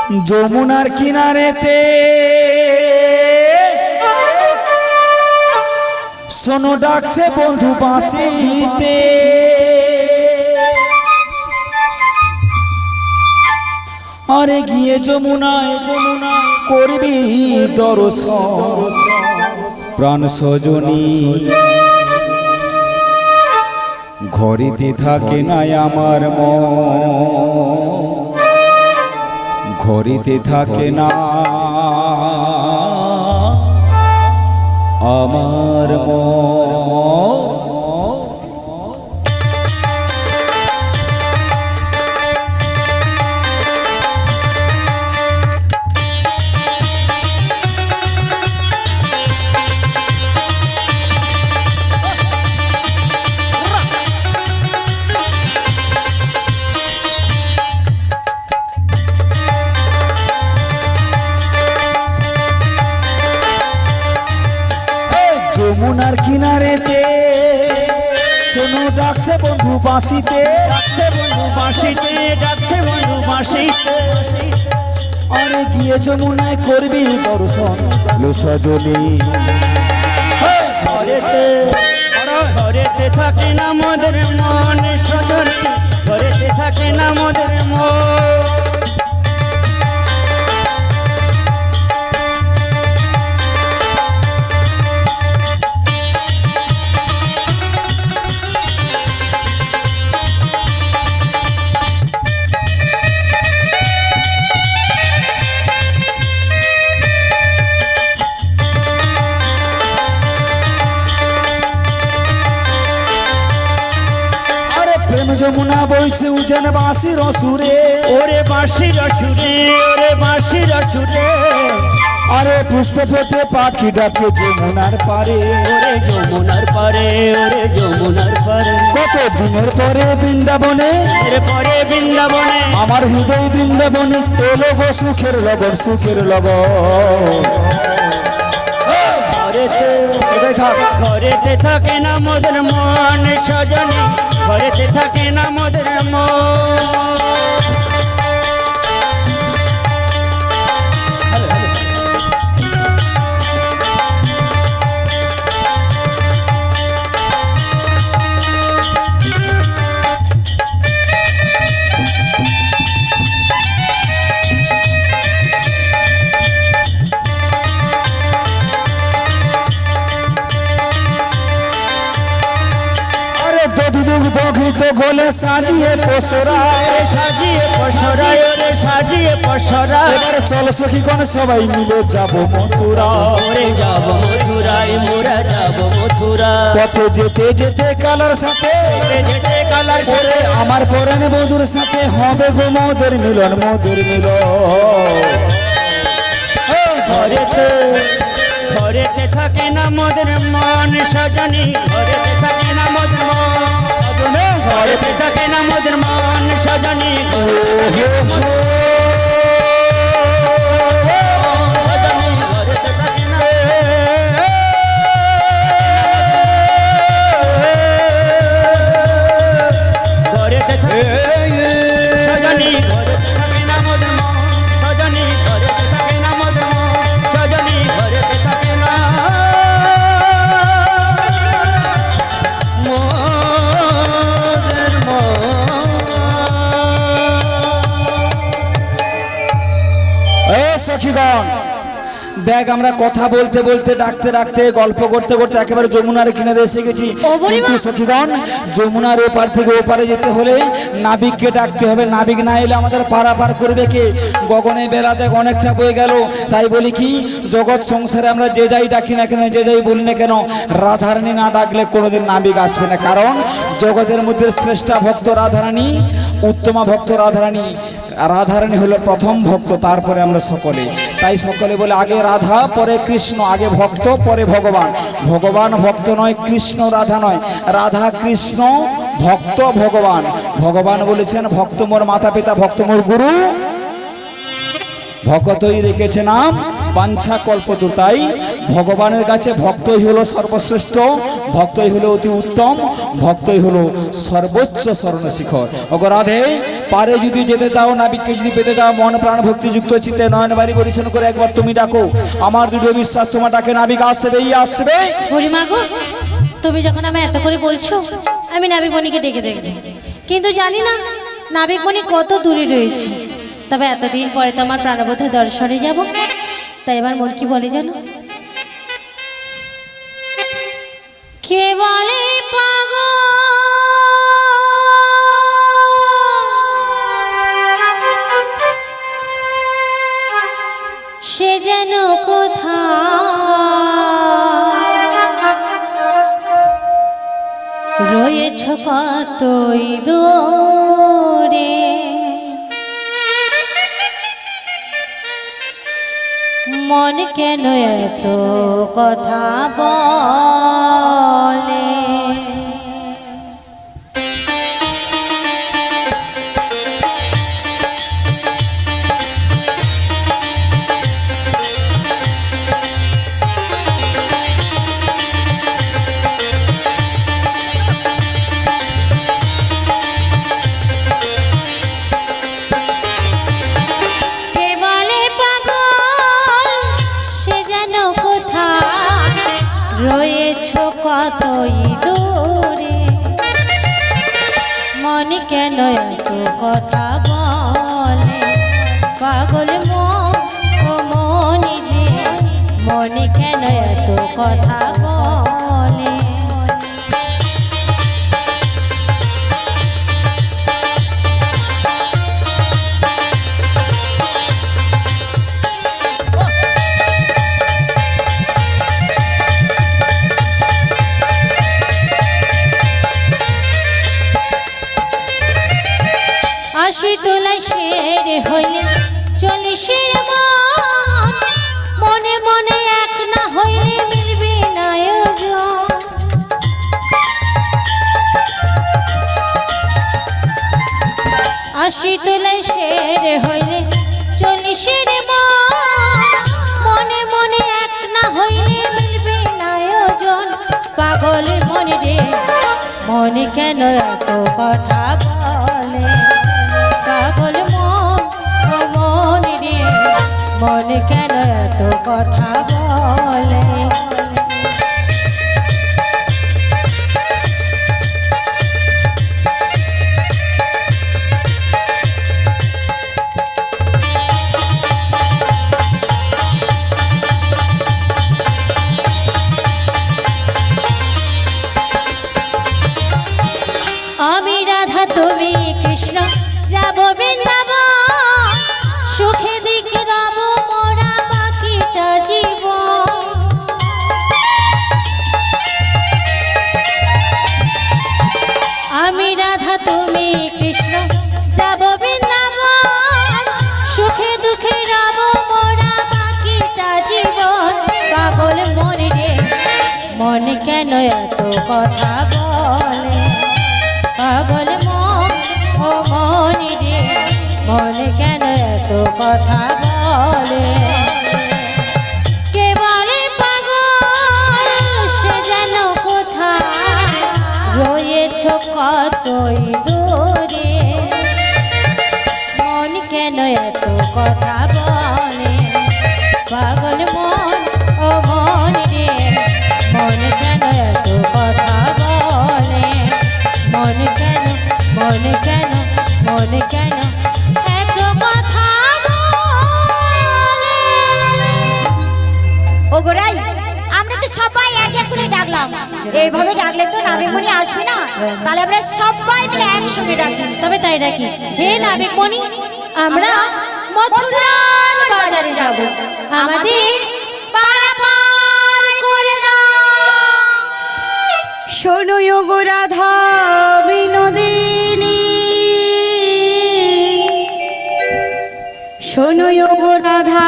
যমুনার কিনারেতে শোনো ডাকছে বন্ধু বাঁশিতে, আরে গিয়ে যমুনায় যমুনায় করবি দর্শন প্রাণ সজনী। ঘরেতে থাকে নাই আমার মন, ঘরেতে থাকে না আমার মন। যমুনার কিনারেতে শোনো ডাকছে বন্ধু বাঁশিতে, ডাকছে বন্ধু বাঁশিতে, ডাকছে বন্ধু বাঁশিতে। আরে গিয়ে যমুনায় করবি দর্শন লো সজনী। ঘরেতে ঘরেতে থাকে না মোদের মন সজনী, ঘরেতে থাকে না মোদের মন। যমুনা বইছে উজান বাঁশির সুরে, ওরে বাঁশির সুরে, ওরে বাঁশির সুরে। আরে পুষ্প ফোটে পাখি ডাকে যমুনার পারে, ওরে যমুনার পারে, ওরে যমুনার পারে। কত দিনের পরে বৃন্দাবনে, পরে বৃন্দাবনে আমার হৃদয় বৃন্দাবনে এলো গো সুখের লগন, সুখের লগন। ঘরেতে থাকে না মোদের মন সজনী, ঘরেতে থাকে না মোদের মন। গোলে সাজিয়ে পসরায়, সাজিয়ে পসরায়, ওরে সাজিয়ে পসরায়। এবারে চল সখীগণ সবাই মিলে যাব মথুরা, ওরে যাব মথুরায়, মোরা যাব মথুরা। পথে যেতে যেতে কালার সাথে, যেতে কালার ওরে আমার পরাণ বধুর সাথে হবে গো মোদের মিলন, মোদের মিলন। ঘরেতে ঘরেতে থাকে না মোদের মন সজনী, ঘরেতে থাকে না মোদের মন, ঘরেতে থাকে না মোদের মন সজনী। ঘরেতে থাকে না, ঘরেতে থাকে সজনী, ঘরেতে থাকে না মোদের মন সজনী, ঘরেতে থাকে না মোদের মন সজনী, ঘরেতে থাকে না মোদের মন। সখীগণ দেখ, আমরা কথা বলতে বলতে ডাকতে ডাকতে গল্প করতে করতে একেবারে যমুনার কিনারে এসে গেছি। কিন্তু সখীগণ যমুনার ওপার থেকে ওপারে যেতে হলে নাবিককে ডাকতে হবে, নাবিক না এলে আমাদের পারাপার করবে কে? গগনে বেলা দেখ অনেকটা বয়ে গেল, তাই বলি কি জগৎ সংসারে আমরা যে যাই ডাকি না কেন, যে যাই বলি না কেন, রাধারানী না ডাকলে কোনোদিন নাবিক আসবে না। কারণ জগতের মধ্যে শ্রেষ্ঠা ভক্ত রাধারানী, উত্তমা ভক্ত রাধারানী। রাধারানী হলো প্রথম ভক্ত, তারপরে আমরা সকলে। তাই সকলে বলে আগে রাধা পরে কৃষ্ণ, আগে ভক্ত পরে ভগবান। ভগবান ভক্ত নয়, কৃষ্ণ রাধা নয়, রাধা কৃষ্ণ ভক্ত ভগবান। ভগবান বলেছেন ভক্ত মোর মাতা পিতা, ভক্ত মোর গুরু, ভকতই রেখেছে নাম বাঞ্ছা কল্পতরু। তাই ভগবানের কাছে ভক্তই হলো সর্বশ্রেষ্ঠ, ভক্তই হলো অতি উত্তম, ভক্তই হলো সর্বোচ্চ স্মরণ শিখর। অগরাধে পারে যদি যেতে চাও, নাবিককে যদি পেতে চাও, মন প্রাণ ভক্তিযুক্ত চিত্তে নয়ন বাড়ি পরিচ্ছন্ন করে একবার তুমি ডাকো। আমার দৃঢ় বিশ্বাস তোমার ডাকে নাবিক আসবেই আসবে। বুড়িমা গো, তুমি যখন আমি এত করে বলছো, আমি নাবিকমণিকে ডেকে দেখি, কিন্তু জানি না নাবিকমণি কত দূরে রয়েছে। তবে এতদিন পরে তো আমার প্রাণবদ্ধ দর্শনে যাব, তাই এবার মন কি বলে জানো? কে বলে পাগল সে যেন কোথা রয়েছ কতই দূরে, মন কেন এত কথা বলে? রয়েছ কতই দূরে, মন কেন এত কথা বলে? পাগল মন রে, মন কেন এত কথা বলে? আশি তোলা শের হইলে চল্লিশের মনে মনে এক না হইলে মিলবে না আয়োজন। আশি তোলা শের হইলে চল্লিশের মনে মনে এক না হইলে মিলবে না আয়োজন। পাগল মনে রে, মনে কেন এত কথা বলে? পাগল মন রে, মন কেন এত কথা বলে? আমি রাধা তুমি কৃষ্ণ যাব বৃন্দাবন, সুখে দিকে রব মোরা বাকিটা জীবন। আমি রাধা তুমি কৃষ্ণ যাব বৃন্দাবন, সুখে দুঃখে রব মোরা বাকিটা জীবন। পাগল মন রে, মন কেন এত কথা বলে? পাগল মন রে, মন কেন এত কথা বলে? কে বলে পাগল সে যেন কোথা রয়েছ কতই দূরে, মন কেন এত কথা বলে? পাগল মন রে, মন কেন এত কথা বলে? মন কেন, মন কেন, মন কেন এত কথা বলে? ওগোরাই, আমরা তো সবাই এক এক করে ডাকলাম, এইভাবে ডাকলে তো নাবিকমণি আসবে না, তাহলে আমরা সবাই মিলে একসঙ্গে ডাকি। তবে তাই ডাকি, হে নাবিকমণি, আমরা মথুরার বাজারে যাব, আমাদের পারাপার করে দাও। শোনো গো রাধা বিনোদিনী, শোনো গো রাধা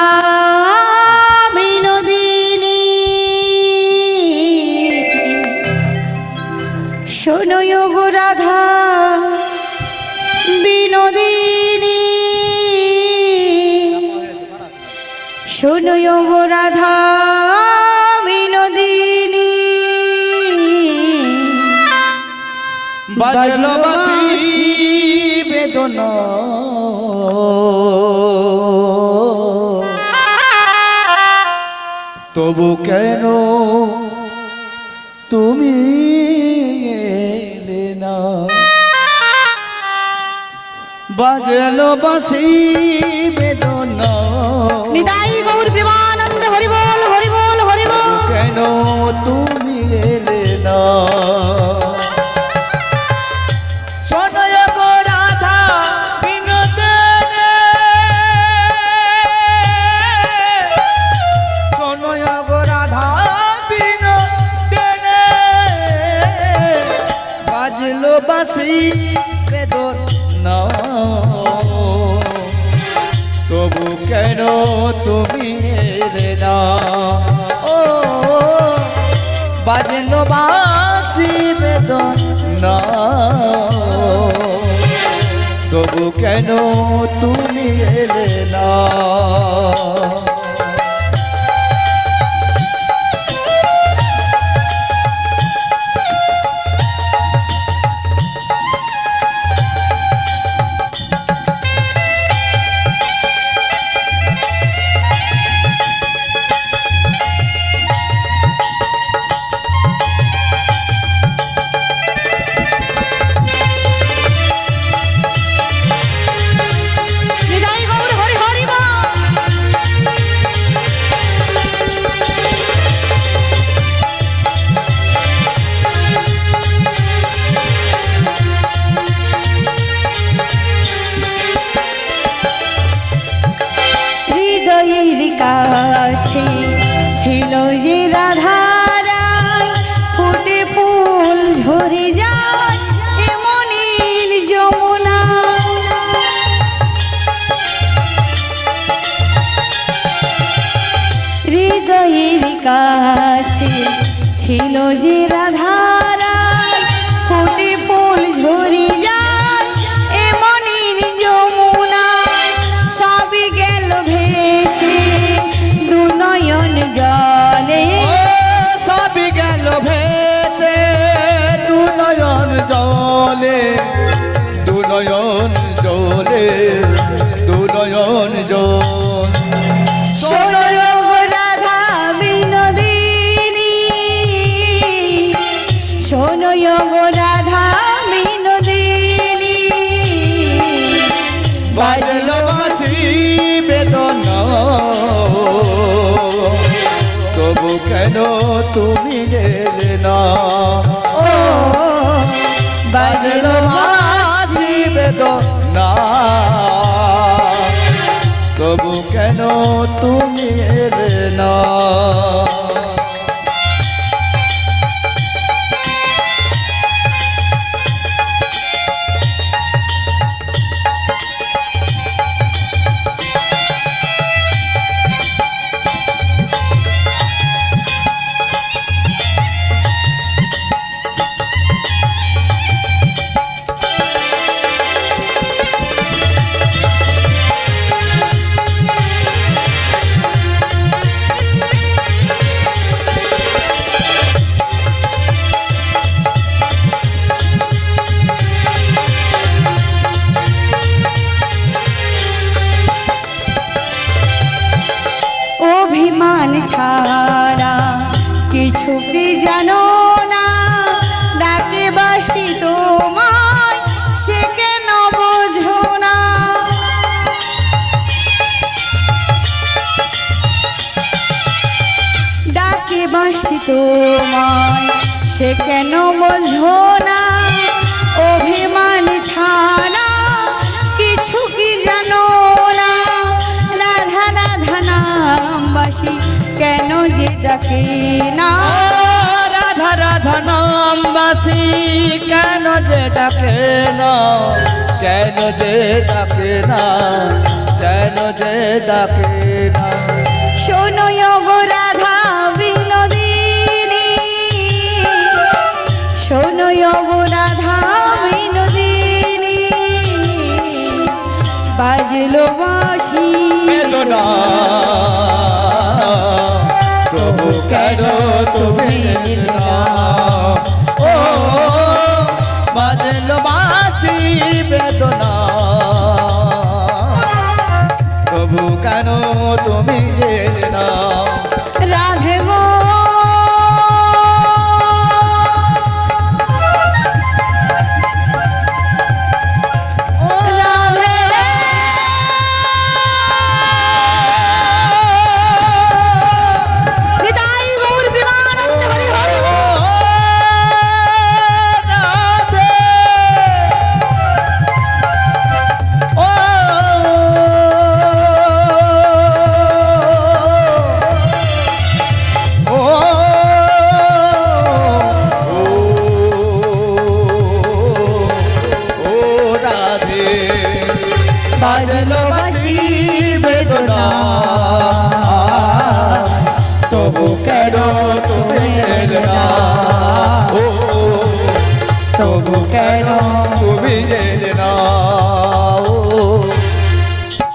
বিনোদিনী, শোনো গো রাধা বিনোদিনী, শোনো গো রাধা বিনোদিনী বাজলো বাঁশি বেদনা তবু কেন তুমি এলে না বাজলো বাঁশি বেদনা নিতাই গৌর প্রেমানন্দ হরি বল হরি বল হরি বল। কেন তুমি এলে না শোনয় গো রাধা বিনোদিনী শোনয় গো রাধা বিনোদিনী বাজলো বাঁশি বেদনা তবু কেন তুমি এলে না ও বাজলো বাঁশি বেদনা তবু কেন তুমি এলে না নিতাই গৌর হরি হরি বল। হৃদয়ের কাছে ছিল যে রাধারায় ফুটে ফুল ঝরে যায় এমনির যমুনা হৃদয়ের কাছে ছিল যে রাধারায় ফুটে ফুল ঝরে যায় এমনির যমুনা সবই গেল ভেসে দু নয়ন জলে সবই গেল ভেসে দু নয়ন জলে দু নয়ন জলে দু নয়ন জল শোনো গো রাধা বিনোদিনী শোনো গো রাধা বিনোদিনী বাজলো বাঁশি বেদনা তবু কেন তুমি গেলে না ও বাজলো বাঁশি বেদনা তবু কেন তুমি এলে না অভিমান ছাড়া কিছু কি জানো না ডাকে বাসি তোমায় সে কেন বোঝো না ডাকে বাসি তোমায় সে কেন বোঝো না অভিমান ছাড়া কিছু কি জানো না রাধা রাধা নামবাসী কেন যে ডাকে না রাধা রাধা নাম বাসি কেন যে ডাকে না কেন যে ডাকে না কেন যে ডাকে না শোনো গো রাধা বিনোদিনী শোনো গো রাধা বিনোদিনী বাজলো বাঁশি বেদনা কেন তুমি এলে না? ও বাজলো বাঁশি বেদনা, তবু কেন তুমি এলে না? রাধে গো রাধে নিতাই গৌর প্রেমানন্দে হরি হরি বল। বাজলো বাঁশি বেদনা, তবু কেন তুমি এলে না? ও তবু কেন তুমি এলে না? ও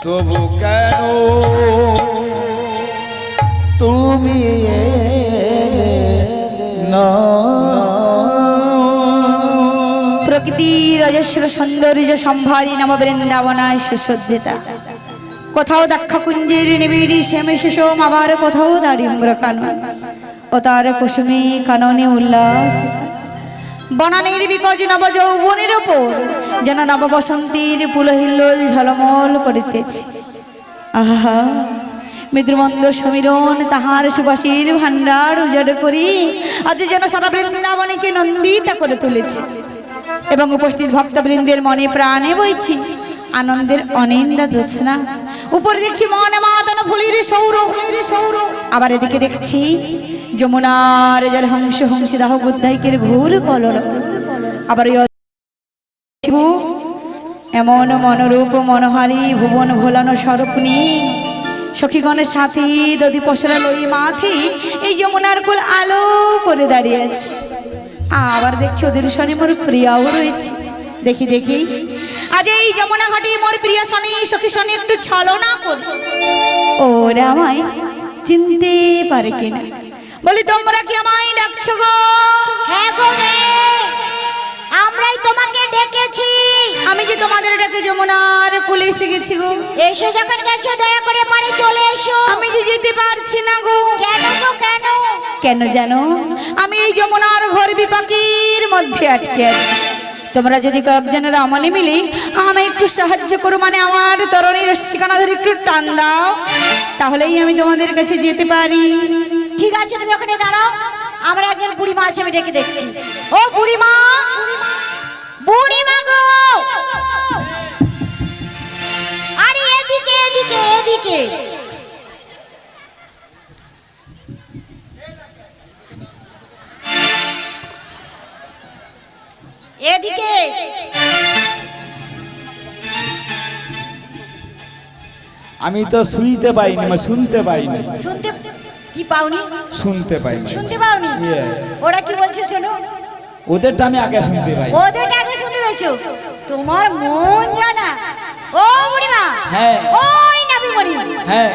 তবু কেন তুমি এলে না? প্রকৃতির অজস্র সৌন্দর্য সম্ভারী নব বৃন্দাবনায় সুসজ্জিতা, কোথাও দাক্ষাকুঞ্জের নিবিড়ি শ্যামে সুষম, আবার কোথাও দারিম্র কানন ও তার কুসুমী কাননে উল্লাস। বনানীর বিকজ নব যৌবনের ওপর যেন নব বসন্তীর পুলহিল্লোল ঝলমল করিতেছে। আহা মৃদুমন্দ সমীরণ তাহার সুবাসীর ভাণ্ডার উজাড় করি আজ যেন সারা বৃন্দাবনীকে নন্দিতা করে তুলেছে, এবং উপস্থিত ভক্তবৃন্দের মনে প্রাণে বইছি আনন্দের অনিন্দা জ্যোৎস্না। উপরে দেখছি মনে মাতানো ফুলির সৌর, আবার এদিকে দেখছি যমুনার জল হংস হংসী দাহ বুদ্ধাইকের ঘোর কলর। আবার এমন মনোরূপ মনোহারী ভুবন ভোলানো স্বরূপনী সখীগণের সাথে দধি পসরা লই মাথি এই যমুনার কুল আলো করে দাঁড়িয়ে আছে। আবার দেখছি ওদের শনি মোর প্রিয়াও রয়েছে। দেখি দেখি আজ এই যমুনা ঘাটে মোর প্রিয় শনি সখী শনি একটু ছলনা করি, ওরা আমায় চিনতে পারে কিনা। বলি তোমরা কি আমায় ডাকছো গো? হ্যাঁ গো মেয়ে, আমরাই তোমাকে ডেকেছি। আমি যে তোমাদের ডাকে যমুনার কুলে এসে গেছি গো। এসে যখন গেছো দয়া করে পারে চলে এসো। আমি যে যেতে পারছি না গো। কেন গো কেন? কেন জানো? আমি এই যমুনার ঘর বিপাকের মধ্যে আটকে আছি। তোমরা যদি কয়েকজনের আমনে মিলে আমায় একটু সাহায্য করো, মানে আমার তরণীর রশ্মিখানা ধরে একটু টান দাও, তাহলেই আমি তোমাদের কাছে যেতে পারি। ঠিক আছে, তুমি ওখানে দাঁড়াও, আমার একজন বুড়িমা আছে, আমি ডেকে দেখছি। ও বুড়িমা, বুড়িমা গো, আরে এদিকে এদিকে এদিকে। এদিকে আমি তো শুনতে পাইনি, মানে শুনতে পাইনি। শুনতে কি পাওনি? শুনতে পাইনি। শুনতে পাওনি? ওরা কি বলছে শোনো। ওদেরটা আমি আগে শুনতে পাই। ওদের আগে শুনতে পেয়েছো? তোমার মন জানা। ও বুড়িমা, হ্যাঁ। ওই নাবিমণি, হ্যাঁ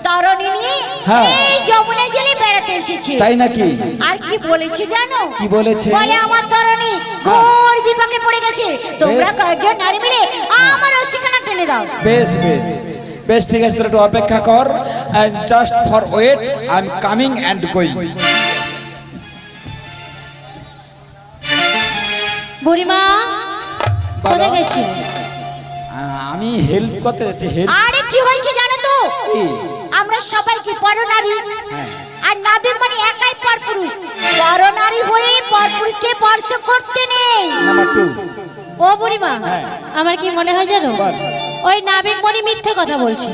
তরণিনী হ্যাঁ। এই যমুনায় জেলে বেড়াতে এসেছে। তাই নাকি? আর কি বলেছে জানো? কি বলেছে? বলে আমার তরণী ঘোর বিপাকে পড়ে গেছে, তোমরা বেশ। কয়েকজন নারী মিলে আমার রশিখানা টেনে দাও। বেশ বেশ বেশ, ঠিক আছে, তোরা একটু অপেক্ষা কর, and just for wait, I'm coming and going. বুড়িমা কোথায় গেছি? আমি হেল্প করতে যাচ্ছি। হেল্প? আরে কি হয়েছে জানো তো? কি? আমরা সবাই কি পরনারী, হ্যাঁ। আর নাবিক মানে একাই পরপুরুষ। পরনারী হয়ে পরপুরুষকে স্পর্শ করতে নেই। নাম্বার 2। ও বুড়িমা, আমার কি মনে হয় জানো, ওই নাবিক মনি মিথ্যে কথা বলছে।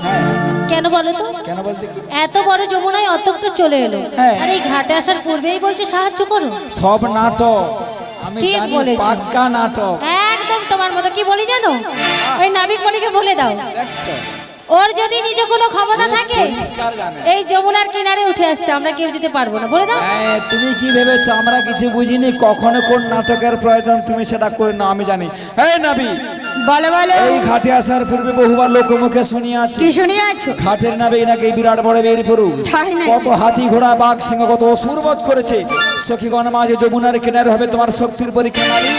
কেন বলো তো? কেন বলতে? এত বড় যমুনায় অতটা চলে এলো, হ্যাঁ। আর এই ঘাটে আসার পূর্বেই বলছে সাহায্য করো। সব নাটক, আমি ঠিক জানি, বলেছো। পাক্কা নাটক। একদম তোমার মতো। কি বলি জানো, ওই নাবিক মনিকে বলে দাও, দেখছো? ওর যদি নিজ কোনো ক্ষমতা থাকে পরিষ্কার জানে। এই যমুনার কিনারে উঠে আসতে আমরা কেউ যেতে পারবো না। বলে দাও। হ্যাঁ, তুমি কি ভেবেছো আমরা কিছু বুঝিনি? কখনো কোন নাটকের প্রয়োজন তুমি সেটা করে না আমি জানি। এই নাবি, বলো বলো এই ঘাটে আসার পূর্বে বহুবার লোকমুখে শুনিয়াছি কি শুনিয়াছো? ঘাটের নামে নাকি বিরাট বড় বীর পুরুষ তাই নাকি? কত হাতি ঘোড়া বাঘ সিংহ কত অসুরবধ করেছে। সখীগণ মাঝে যমুনার কিনারে হবে তোমার শক্তির পরীক্ষা নাবি।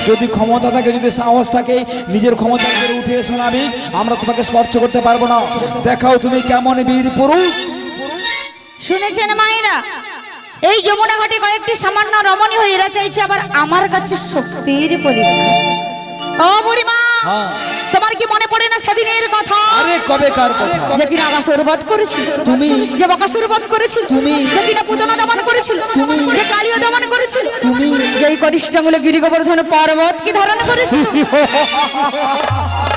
যদি ক্ষমতা থাকে, যদি সাহস থাকে, নিজের ক্ষমতা করে উঠে এসো নাবি, আমরা তোমাকে স্পর্শ করতে পারবো না। দেখাও তুমি কেমন বীর পুরুষ। শুনেছেন মায়েরা, এই যমুনা ঘাটে কয়েকটি সামান্য রমণী হয়ে এরা চাইছে আবার আমার কাছে শক্তির পরীক্ষা। ও বুড়িমা, হ্যাঁ। তোমার কি মনে পড়ে না সেদিনের কথা? আরে কবে কার কথা? যে কিনা আকাশের বধ করেছিল তুমি, যে বকাসুর বধ করেছিল তুমি, যে কিনা পুতনা দমন করেছিল তুমি, যে কালিও দমন করেছিল তুমি, যেই কনিষ্ঠাঙ্গুলে গিরি গোবর্ধন পর্বত কি ধারণ করেছিল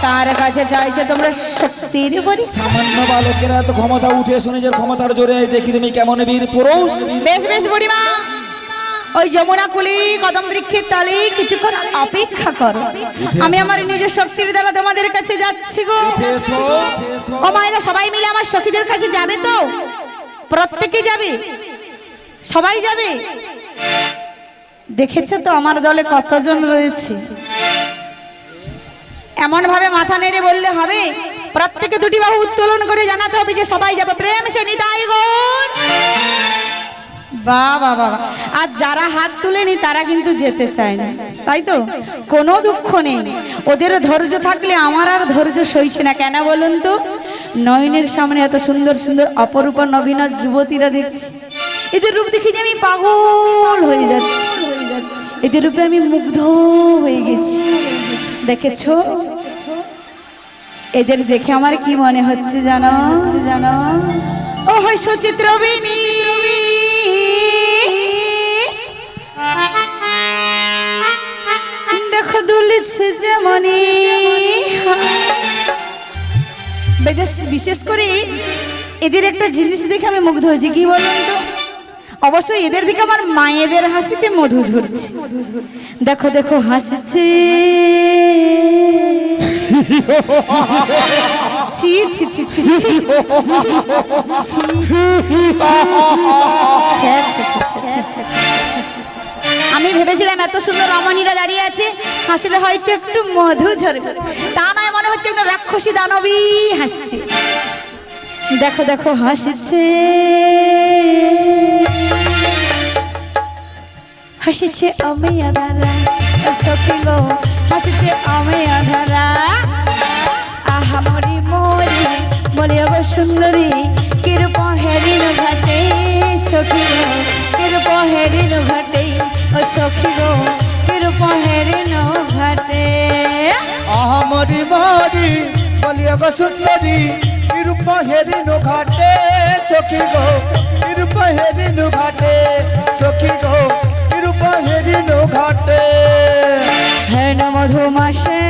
তার কাছে চাইছে তোমরা শক্তির পরীক্ষা। সামান্য বালকেরা এত ক্ষমতা উঠে এসো নিজের ক্ষমতার জোরে, দেখি তুমি কেমন বীর পুরুষ। বেশ বেশ বুড়িমা, ওই যমুনা কুলি কদম বৃক্ষের তলে কিছুক্ষণ অপেক্ষা করো, আমি আমার নিজের শক্তির দ্বারা তোমাদের কাছে যাচ্ছি গো। উঠে এসো। ও মায়েরা, সবাই মিলে আমার সখীদের কাছে যাবে তো? প্রত্যেকে যাবে? সবাই যাবে? দেখেছো তো আমার দলে কতজন রয়েছে? এমন ভাবে মাথা নেড়ে বললে হবে? প্রত্যেকে দুটি বাহু উত্তোলন করে জানাতে হবে যে সবাই যাবে। প্রেম সে নিতাই গৌর। বাহ বাহ বাহ। আর যারা হাত তুলেনি তারা কিন্তু যেতে চায় না, তাই তো? কোনো দুঃখ নেই, ওদের ধৈর্য থাকলে আমার আর ধৈর্য সইছে না। কেন বলুন তো? নয়নের সামনে এত সুন্দর সুন্দর অপরূপা নবীনা যুবতীরা দেখছি, এদের রূপ দেখে যে আমি পাগল হয়ে যাচ্ছি, এদের রূপে আমি মুগ্ধ হয়ে গেছি। দেখেছো? এদের দেখে আমার কি মনে হচ্ছে জানো? ও হয় সুচিত্রবিনী, দেখো দুলছে যেমনি। বিশেষ করে এদের একটা জিনিস দেখে আমি মুগ্ধ হয়েছি। কি বলুন তো? অবশ্যই এদের দিকে আমার মায়েদের হাসিতে মধু ঝরছে। দেখো দেখো হাসছে, ছি ছি ছি ছি ছি। আমি ভেবেছিলাম এত সুন্দর রমণীরা দাঁড়িয়ে আছে, হাসলে হয়তো একটু মধু ঝরবে, তা নয়, মনে হচ্ছে একটা রাক্ষসী দানবী হাসছে। দেখো দেখো হাসছে, হাসছে আমি আধারা, সখী গো হাসছে আমি আধারা। আহা মরি মরি বলি গো সুন্দরী, কিরূপ হেরিন ঘাটে সখী গো, কিরূপ হেরিন ঘাটে ও সখী গো, কিরূপ হেরিন ঘাটে। আহা মরি মরি বলিয়া গো সুন্দরী, কিরূপ হেরিনু ঘাটে সখী গো, কিরূপ হেরিনু ঘাটে সখী গো, কিরূপ হেরিনু ঘাটে। হেন মধুমাসে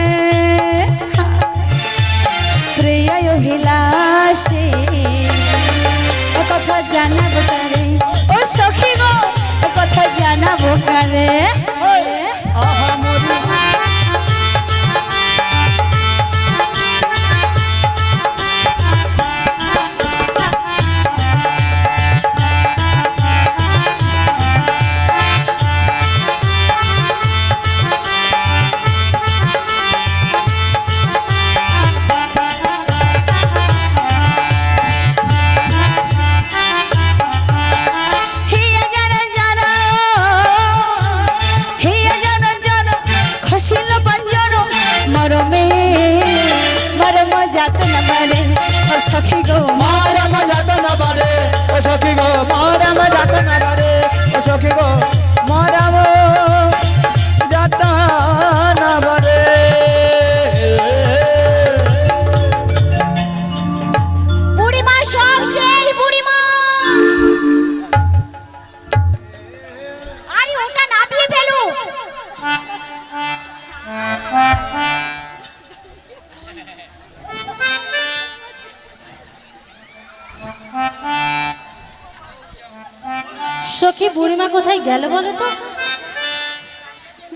প্রিয় হিলাসে, ও কথা জানাবো কারে ও সখী গো, ও কথা জানাবো কারে। আহা মরি হিয়া জানো জানো, হিয়া জানো জানো, খসিল পঞ্জন মরমে, মরম যাত না পারে ও সখী গো। মারাম যাত না পারে ও সখী গো, মারাম যাত না পারে ও সখী গো, মারাম যাত না পারে। বুড়িমা সব শেষ বুড়িমা। আরে ওটা নাপিয়ে ফেলো। সখী বুড়িমা কোথায় গেল বলো তো?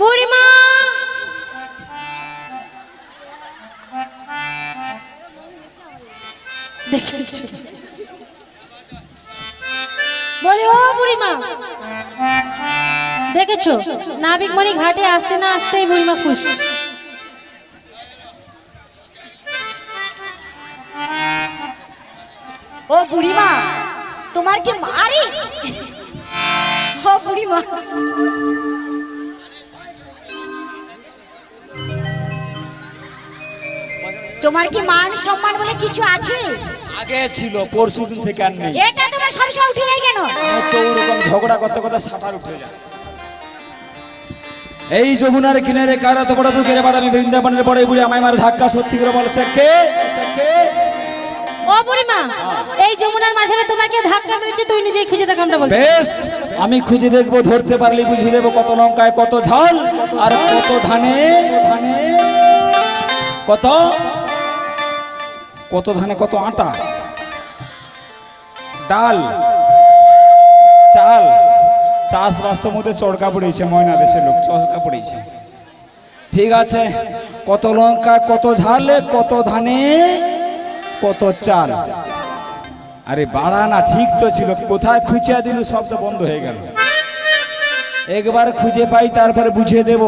বুড়িমা, দেখেছো? বলি ও বুড়িমা, দেখেছো নাবিকমণি ঘাটে আসতে না আসতেই বুড়িমা খুশ। ও বুড়িমা, তোমার কি মারি? ও বুড়িমা, তোমার কি মান সম্মান বলে কিছু আছে? আগে ছিল, পরশু দিন থেকে আর নেই। এটা তোমার সবসময় উঠে যায় কেন? তো ওরকম ঝগড়া করতে করতে সাঁতার উঠে যায়। এই যমুনার কিনারে কারা তো বড় বুকের বাড়ি, আমি বৃন্দাবনের বড় বুড়ি আমায় মার ধাক্কা সত্যি করে বলছে কে? ও বুড়িমা, এই যমুনার মাঝখানে তোমাকে ধাক্কা মেরেছে, তুই নিজেই খুঁজে দেখ। আমরা বলছি বেশ, আমি খুঁজে দেখবো, ধরতে পারলে বুঝিয়ে দেবো কত লঙ্কায় কত ঝাল আর কত ধানে কত কত ধানে কত আটা, ডাল, চাল। চাষবাস তো মধ্যে চড়কা পড়েছে, ময়না দেশের লোক চড়কা পড়েছে। ঠিক আছে, কত লঙ্কা কত ঝালে কত ধানে কত চাল। আরে বাড়া না, ঠিক তো ছিল, কোথায় খুঁজে দিল, শব্দ বন্ধ হয়ে গেল। একবার খুঁজে পাই তারপরে বুঝিয়ে দেব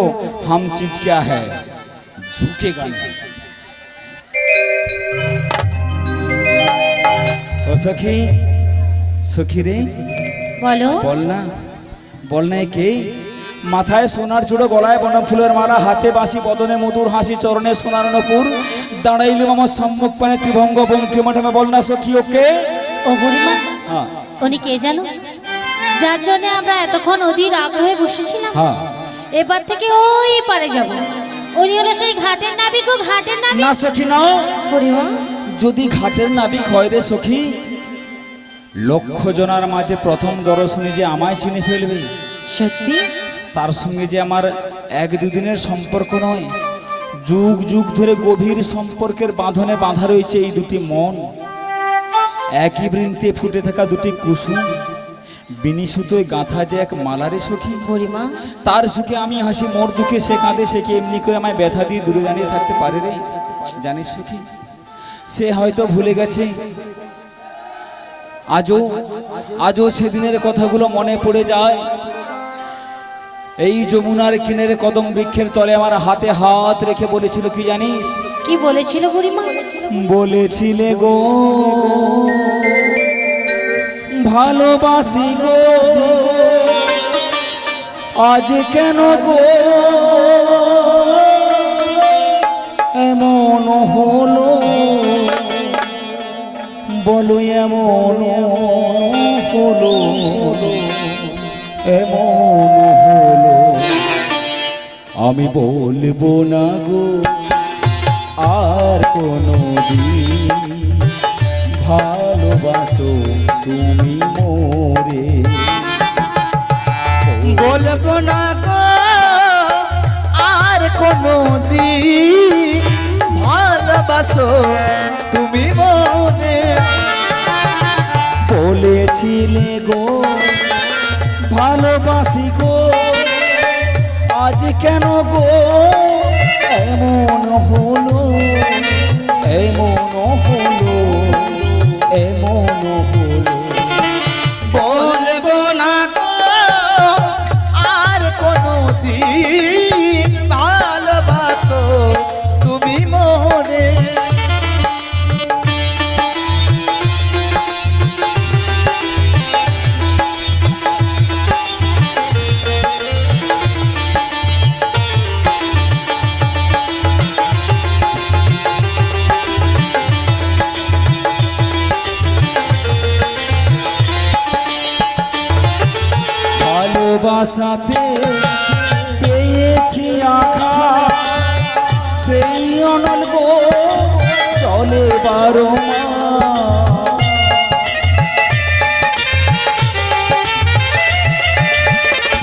হাম চিজ ক্যা হ্যায়, ঝুঁকেগা না। ও সখী, সখী রে বলো। বল না কে? মাথায় সোনার চূড়ো, গলায় বনম ফুলের মালা, হাতে বাঁশি, বদনে মধুর হাসি, চরণে সোনার নপুর, দাঁড়াইলুম আমার সম্মুখ পানে ত্রিভঙ্গ বঙ্কিমঠমে। বল না সখী ও কে? ও বুড়িমা, হ্যাঁ উনি কে জানো? যার জন্য আমরা এতক্ষণ অধীর আগ্রহে বসেছিলাম। হ্যাঁ। এবার থেকে ওই পারে যাব। উনি হলো সেই ঘাটের নাবিক। ও ঘাটের নাবিক না সখী না, বুড়িমা। যদি ঘাটের নাবিক হয় রে সখী, লক্ষ জনার মাঝে প্রথম দর্শনে যে আমায় চিনে ফেলবে, সত্যি? তার সঙ্গে যে আমার এক দুদিনের সম্পর্ক নয়, যুগ যুগ ধরে গভীর সম্পর্কের বাঁধনে বাঁধা রয়েছে এই দুটি মন। একই বৃন্তে ফুটে থাকা দুটি কুসুম, বিনি সুতোয় গাঁথা যে এক মালারে সখী। বুড়িমা, তার সুখে আমি হাসি, মোর দুঃখে সে কাঁদে। সে কি এমনি করে আমায় ব্যথা দিয়ে দূরে দাঁড়িয়ে থাকতে পারে রে? জানিস সখী, সে হয়তো ভুলে গেছে। আজও সেদিনের কথাগুলো মনে পড়ে যায়। এই যমুনার কিনারে কদম বৃক্ষের তলে আমার হাতে হাত রেখে বলেছিল কি জানিস? কি বলেছিল বুড়িমা? বলেছিলে গো ভালোবাসি গো, আজ কেন গো এমন হলো, বলো এমন হলো, এমন হলো। আমি বলবো না গো আর কোনো দিন, ভালোবাসো তুমি মোরে। বলবো না গো আর কোনো দিন, ভালোবাসো তুমি মনে। বলেছিলে গো ভালোবাসি গো, আজ কেন গো এমন হলো, এমন হলো, এমন হলো। বলবো না গো আর কোনো দিন, ভালোবাসো তুমি মনে। ভালোবাসাতে পেয়েছি আঘা, সেই অনল গো চলে বারো মাস।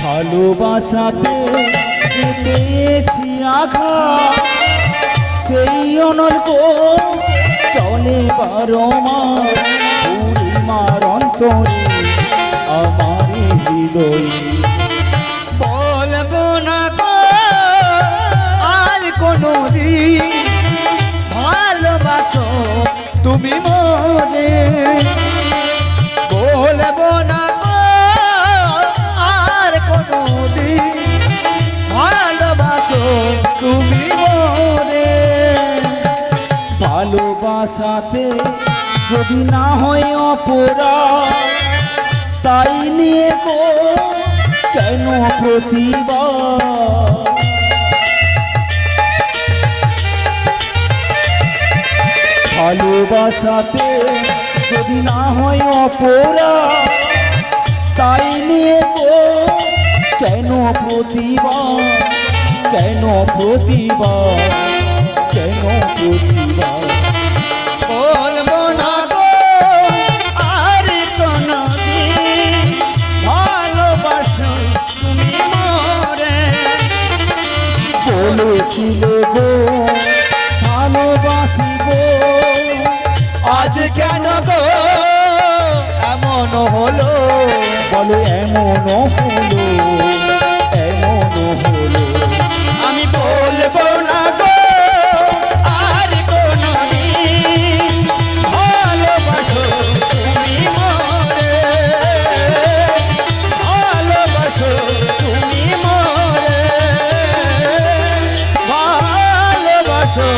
ভালোবাসাতে পেয়েছি আঘা, সেই অনল গো চলে বারো মাস। পূর্ণিমার অন্তরে আমার হৃদয়। বলবো না গো আর কোনো দিন, ভালোবাসো তুমি মনে। বলবো না গো আর কোনো দিন, ভালোবাসো তুমি মনে। ভালোবাসাতে যদি না হয় অপরাধ তাই নিয়ে গো কেন প্রতিবাদ? ভালোবাসাতে যদি না হয় অপরাধ তাই নিয়ে গো কেন প্রতিবাদ? কেন প্রতিবাদ? কেন প্রতিবাদ? বলবো না গো আর কোনদিন ভালোবাসো তুমি মোরে। বলেছিলে গো ভালোবাসি গো, আজ কেন গো এমন হলো? বলো এমন হলো, এমন হলো। আমি বলবো না গো আর কোনদিন ভালোবাসো তুমি মোরে। ভালোবাসো তুমি মোরে। ভালোবাসো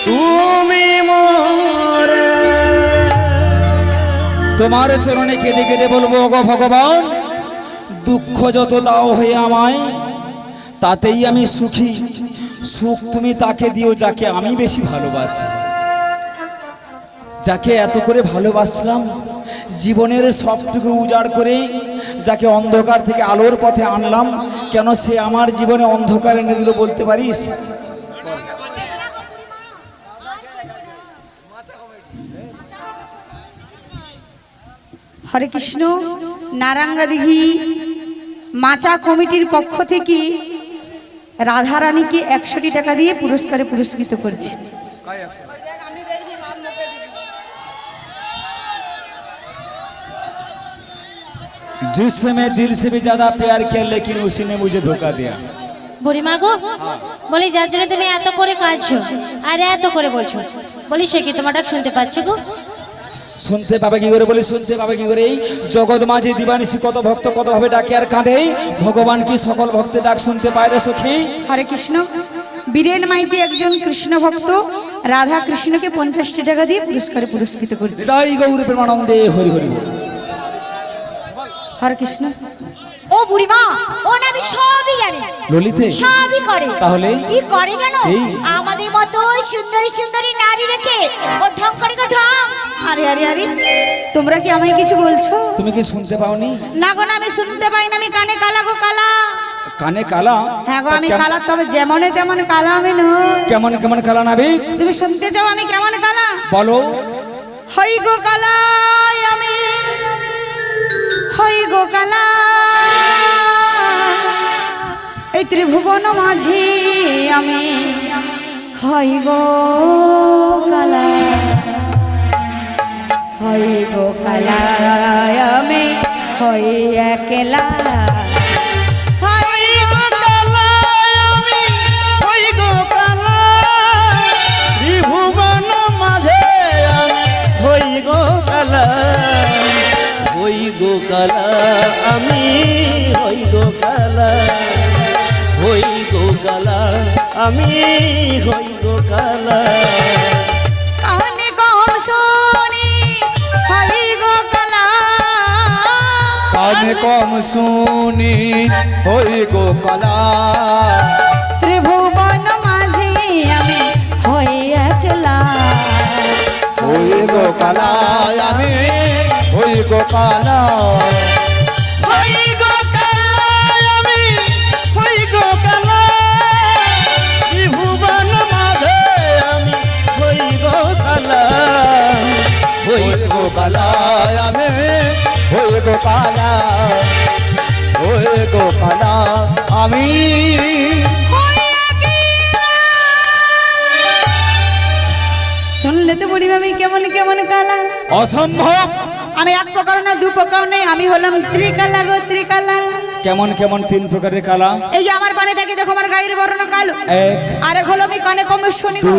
তুমি মোরে। তোমার চরণে কেঁদে কেঁদে বলবো গো ভগবান, দুঃখ যত দাও হয়ে আমায় তাতেই আমি সুখী। সুখ তুমি তাকে দিও যাকে আমি বেশি ভালোবাসি। যাকে এত করে ভালোবাসলাম, জীবনের সবটুকু উজাড় করে যাকে অন্ধকার থেকে আলোর পথে আনলাম, কেন সে আমার জীবনে অন্ধকারে এনে দিল বলতে পারিস? হরে কৃষ্ণ। নারাঙ্গা দিঘি মাচা কমিটির পক্ষ থেকে রাধারানীকে 100 টাকা দিয়ে পুরস্কারে পুরস্কৃত করছে। जिसमें दिल से भी ज्यादा प्यार किया लेकिन उसी ने मुझे धोखा दिया। বুড়িমা গো, বলি যার জন্য তুমি এত করে কাঁদছো আর এত করে বলছো, বলি সে কি তোমার ডাক শুনতে পাচ্ছে গো? শুনতে পাবে কি করে? বলি শুনতে পাবে কি করে? এই জগৎ মাঝে দিবানিশি কত ভক্ত কত ভাবে ডাকে আর কাঁদে, ভগবান কি সকল ভক্তের ডাক শুনতে পায় রে সখী? হরে কৃষ্ণ। বীরেন মাইতি একজন কৃষ্ণ ভক্ত রাধা কৃষ্ণকে 50 টাকা দিয়ে পুরস্কারে পুরস্কৃত করছে। হৃদয় গৌর প্রেমানন্দে হরি হরি বল। হরে কৃষ্ণ। ও বুড়িমা, ও নাবিক সবই জানে, ললিতে সবই করে। তাহলে কি করে জানো? এই। আমাদের মতো ওই সুন্দরী সুন্দরী নারী দেখে ও ঢং করে গো ঢং। আরে আরে আরে, তোমরা কি আমায় কিছু বলছো? তুমি কি শুনতে পাওনি? না গো না, আমি শুনতে পাই না, আমি কানে কালা গো কালা। কানে কালা? হ্যাঁ গো আমি কেম- কালা, তবে যেমনে তেমন কালা আমি নই। কেমন কেমন কালা নাবিক? তুমি শুনতে চাও আমি কেমন কালা? বলো। হই গো কালা আমি, হই গো কালা, এই ত্রিভুবন মাঝে আমি হই গো কালা, হই গো কালা আমি হই একলা। হই গো কালা আমি, হই গো কালা, ত্রিভুবন মাঝে আমি হই গো কালা। হই গো কালা আমি, হই গো কালা। হই গো কালা আমি, হই গো কালা। কানে কম শুনি হই গো কালা, কানে কম শুনি হই গো কালা। ত্রিভুবন মাঝে আমি হই একলা। হই গো কালা আমি, হই গো কালা। হই গো কালা আমি, হই গো কালা। ত্রিভুবন মাঝে আমি হই গো কালা। হই হই গো কালা আমি, হই গো কালা। হই গো কালা আমি। শুনলে তো বলি আমি কেমন কেমন কালা। অসম্ভব। আমি এক প্রকার না দু প্রকার নেই, আমি হলাম ত্রিকালা গো ত্রিকালা। কেমন কেমন তিন প্রকারের কালা? এই যে আমার পানে দেখে দেখো আমার গায়ের বর্ণ কালো, এক, আরেক হলো আমি কানে কম শুনি গো।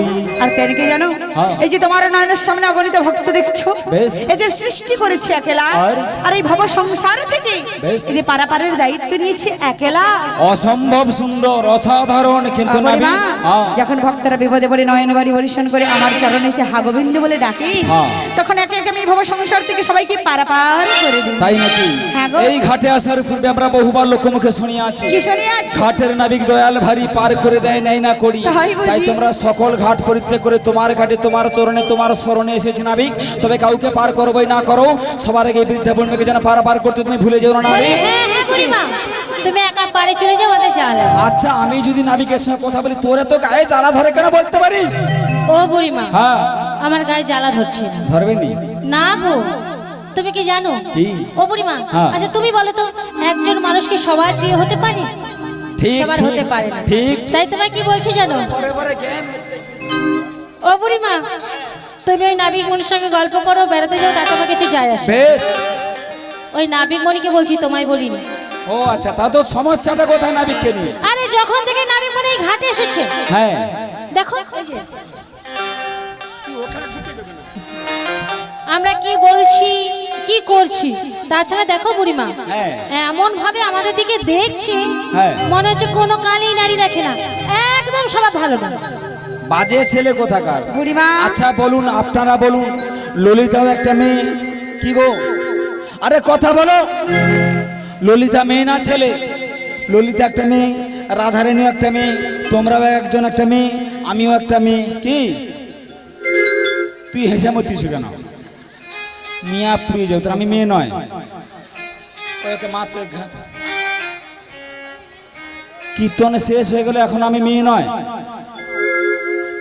আর কেন কি জানো? হ্যাঁ। এই যে তোমার নয়নের সামনে অগণিত ভক্ত দেখছো, বেশ। এদের সৃষ্টি করেছি একলা। আর? আর এই ভব সংসার থেকে বেশ। এই যে পারাপারের দায়িত্ব নিয়েছি একলা। অসম্ভব সুন্দর, অসাধারণ, কিন্তু নাবি মা, হ্যাঁ, যখন ভক্তরা বিপদে পড়ে নয়ন বাড়ি পরিশন করে আমার চরণে এসে হাগোবিন্দ বলে ডাকে, হ্যাঁ। তখন একে একে আমি ভব সংসার থেকে সবাইকে পারাপার করে দিই। তাই নাকি? হ্যাঁ গো। এই ঘাটে আসার পূর্বে আমরা বহুবার লোকমুখে শুনিয়া আছি, কি শুনিয়া আছো? ঘাটের নাবিক দয়াল ভারী পার করে দেয় নাই না করি। তাই বুঝি? তাই তোমরা সকল ঘাট পরিত্যাগ করে তোমার ঘাটে তোমার চরণে তোমার স্মরণে এসেছে নাবিক। তবে কাউকে পার করবোই না করো, সবার আগে বৃদ্ধা বোনকে যেন পারাপার করতে তুমি ভুলে যেও না বলে, নাবিক। হ্যাঁ হ্যাঁ বুড়িমা, তুমি একা পারে চলে যাও, আমাদের জ্বালা। আচ্ছা, আমি যদি নাবিকের সঙ্গে কথা বলি তোরে তো গায়ে জ্বালা ধরে কেন বলতে পারিস? ও বুড়িমা, হ্যাঁ, আমার গায়ে জ্বালা ধরছে না। ধরবে নি? না গো, তুমি কি জানো? কি? ও বুড়িমা, হ্যাঁ। আচ্ছা তুমি বলো তো, একজন মানুষকে সবার প্রিয় হতে পারে? ঠিক, সবার ঠিক, হতে পারে না। ঠিক। তাই তোমায় কি বলছি জানো? ও বুড়িমা, তুমি ওই নাবিক মনির সঙ্গে গল্প করো, বেড়াতে যাও, তাতে আমার কিছু যায় আসে। বেশ। ওই নাবিক মনিকে বলছি, তোমায় বলিনি। ও আচ্ছা, তা তো সমস্যাটা কোথায় নাবিককে নিয়ে? আরে যখন থেকে নাবিক মনি এই ঘাটে এসেছে, হ্যাঁ, দেখো এই যে, আমরা কি বলছি কি করছি, তাছাড়া দেখো বুড়িমা, হ্যাঁ। এমন ভাবে আমাদের দিকে দেখছে, হ্যাঁ। মনে হচ্ছে কোনো কালেই নারী দেখে না, একদম সবাই ভালো না। বাজে ছেলে কোথাকার। বুড়িমা, আচ্ছা বলুন, আপনারা বলুন, ললিতাও একটা মেয়ে কি গো? আরে কথা বলো, ললিতা মেয়ে না ছেলে? ললিতা একটা মেয়ে, রাধারানীও একটা মেয়ে, তোমরাও একজন একটা মেয়ে, আমিও একটা মেয়ে। কি তুই হেসে মতিস কেন? মিয়া প্রিয় যেহেতু আমি মেয়ে নয়, ওকে মাত্র কীর্তন শেষ হয়ে গেল, এখন আমি মেয়ে নয়।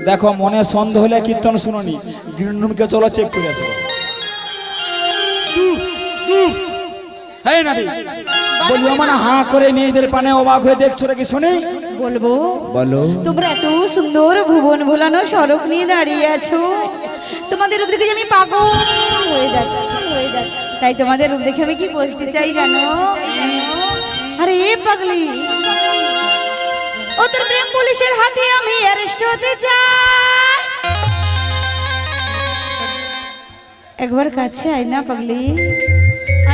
দেখো, মনে সন্দেহ হলে কীর্তন শুনোনি, গ্রিনরুমকে চলো চেক করে আসো। হ্যাঁ নাবি, বলিও মানে হাঁ করে মেয়েদের পানে অবাক হয়ে দেখছো নাকি? শুনি বলবো, বলো। তোমরা এত সুন্দর ভুবন ভোলানো স্বরূপ নিয়ে দাঁড়িয়ে আছো, তোমাদের রূপ দেখে যে আমি পাগল হয়ে যাচ্ছি। তাই তোমাদের রূপ দেখে আমি কি বলতে চাই জানো? আরে এ পাগলি, ও তোর প্রেম পুলিশের হাতে আমি অ্যারেস্ট হতে চাই। একবার কাছে আয় না পাগলি,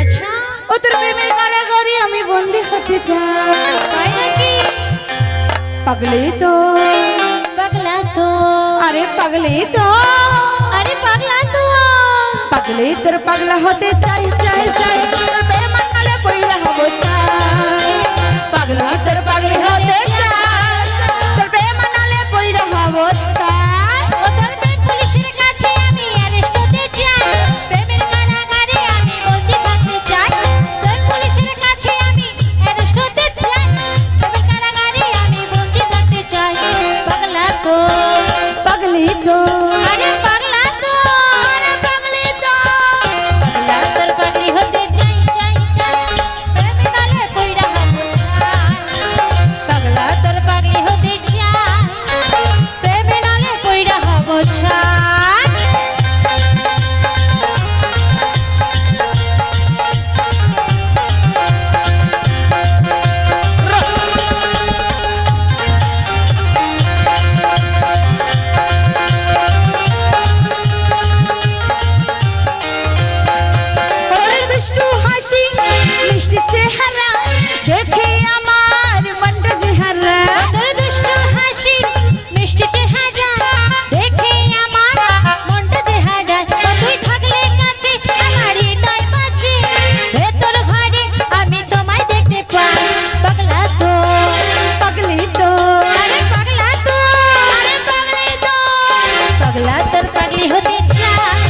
আচ্ছা ও তোর প্রেমের কারাগারে আমি বন্দি হতে চাই। তাই নাকি? পাগলি তো, পাগলা তো, আরে পাগলি তো, আরে পাগলা তো, পাগলি তোর পাগলা হতে চাই চাই চাই, তোর বেমান নালে পইরা হব চাই। পাগলি তোর পাগলি হতে চাই, তোর বেমান নালে পইরা হব চাই। ও তোর প্রেম পুলিশের কাছে আমি অ্যারেস্ট হতে চাই, প্রেমের কারাগারে আমি বন্দি থাকতে চাই। প্রেম পুলিশের কাছে আমি অ্যারেস্ট হতে চাই, প্রেমের কারাগারে আমি বন্দি থাকতে চাই। পাগলা তো, পাগলি তো, আরে পাগলা তো, আরে পাগলি তো, পাগলা তোর পাগলি হতে চাই চাই চাই, প্রেমে নালে কইরা হব চাই। পাগলা তোর পাগলি হতে চাই, প্রেমে নালে কইরা হব চাই। ওরে দুষ্টু হাসি মিষ্টি চেহারা দেখে আমার মনটা যে হারা। তোর দুষ্ট হাসি মিষ্টি চেহারা দেখে আমার মনটা যে হারায়। ও তুই থাকলে কাছে আমার হৃদয় বাজে, ভেতর ঘরে আমি তোমায় দেখতে পাই। পাগলা তো, পাগলি তো, আরে পাগলা তো, আরে পাগলি তো, পাগলা তোর পাগলি হতে চাই,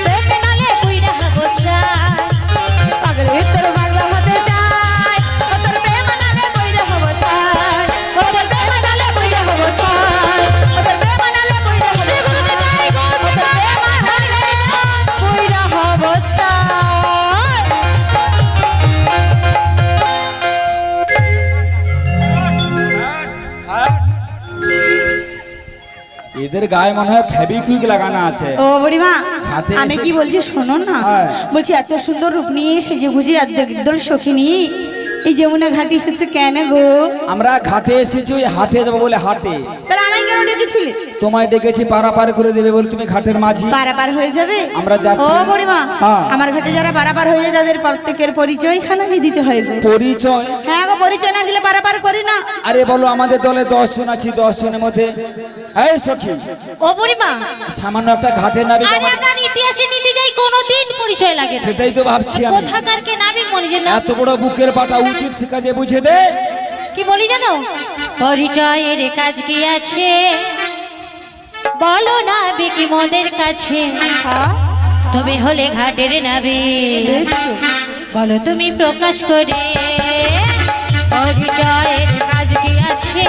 প্রেমে নালে কইরা হব চাই। পাগলি তোর পাগলা হতে চাই, ও তোর প্রেম নালে পইরা হব চাই। ও তোর প্রেম নালে পইরা হব চাই, ও তোর প্রেম নালে পইরা হব চাই। ও তোর প্রেম নালে পইরা হব চাই। এদের গায়ে মনে হয় ফেবিকুইক লাগানো আছে। ও বুড়িমা, হাতে আমি এসে- কি বলছি শোনো না। হ্যাঁ। বলছি এত সুন্দর রূপ নিয়ে সেজে গুজে একদল সখিনী এই যমুনা ঘাটে এসেছো কেন গো? আমরা ঘাটে এসেছি ওই হাটে যাবো বলে হাটে। তাহলে আমায় কেন ডেকেছিলে? তোমায় ডেকেছি পারাপার করে দেবে বলে, তুমি ঘাটের মাঝি। পারাপার হয়ে যাবে? আমরা যাত্রী। ও বুড়িমা, হ্যাঁ। আমার ঘাটে যারা পারাপার হয়ে যায় তাদের প্রত্যেকের পরিচয় খানা যে দিতে হয় গো। পরিচয়? হ্যাঁ গো, পরিচয় না দিলে পারাপার করি না। আরে বলো, আমাদের দলে 10 জন আছি, 10 জনের মধ্যে এই সখী ও বুড়িমা, সামান্য একটা ঘাটের নাবিক আরে আমার, আপনার ইতিহাসে নিতে যাই কোনোদিন পরিচয় লাগে না। সেটাই তো ভাবছি আমি। কোথাকার কে নাবিক মনি যে এত বড় বুকের পাটা উচিত শিক্ষা দিয়ে বুঝে দে। কি বলি জানো? পরিচয়ের কাজ কি আছে বলো না বিকি মোদের কাছে, তুমি হলে ঘাটের নাবিক, বেশ তো। বলো তুমি প্রকাশ করে। পরিচয়ের কাজ কি আছে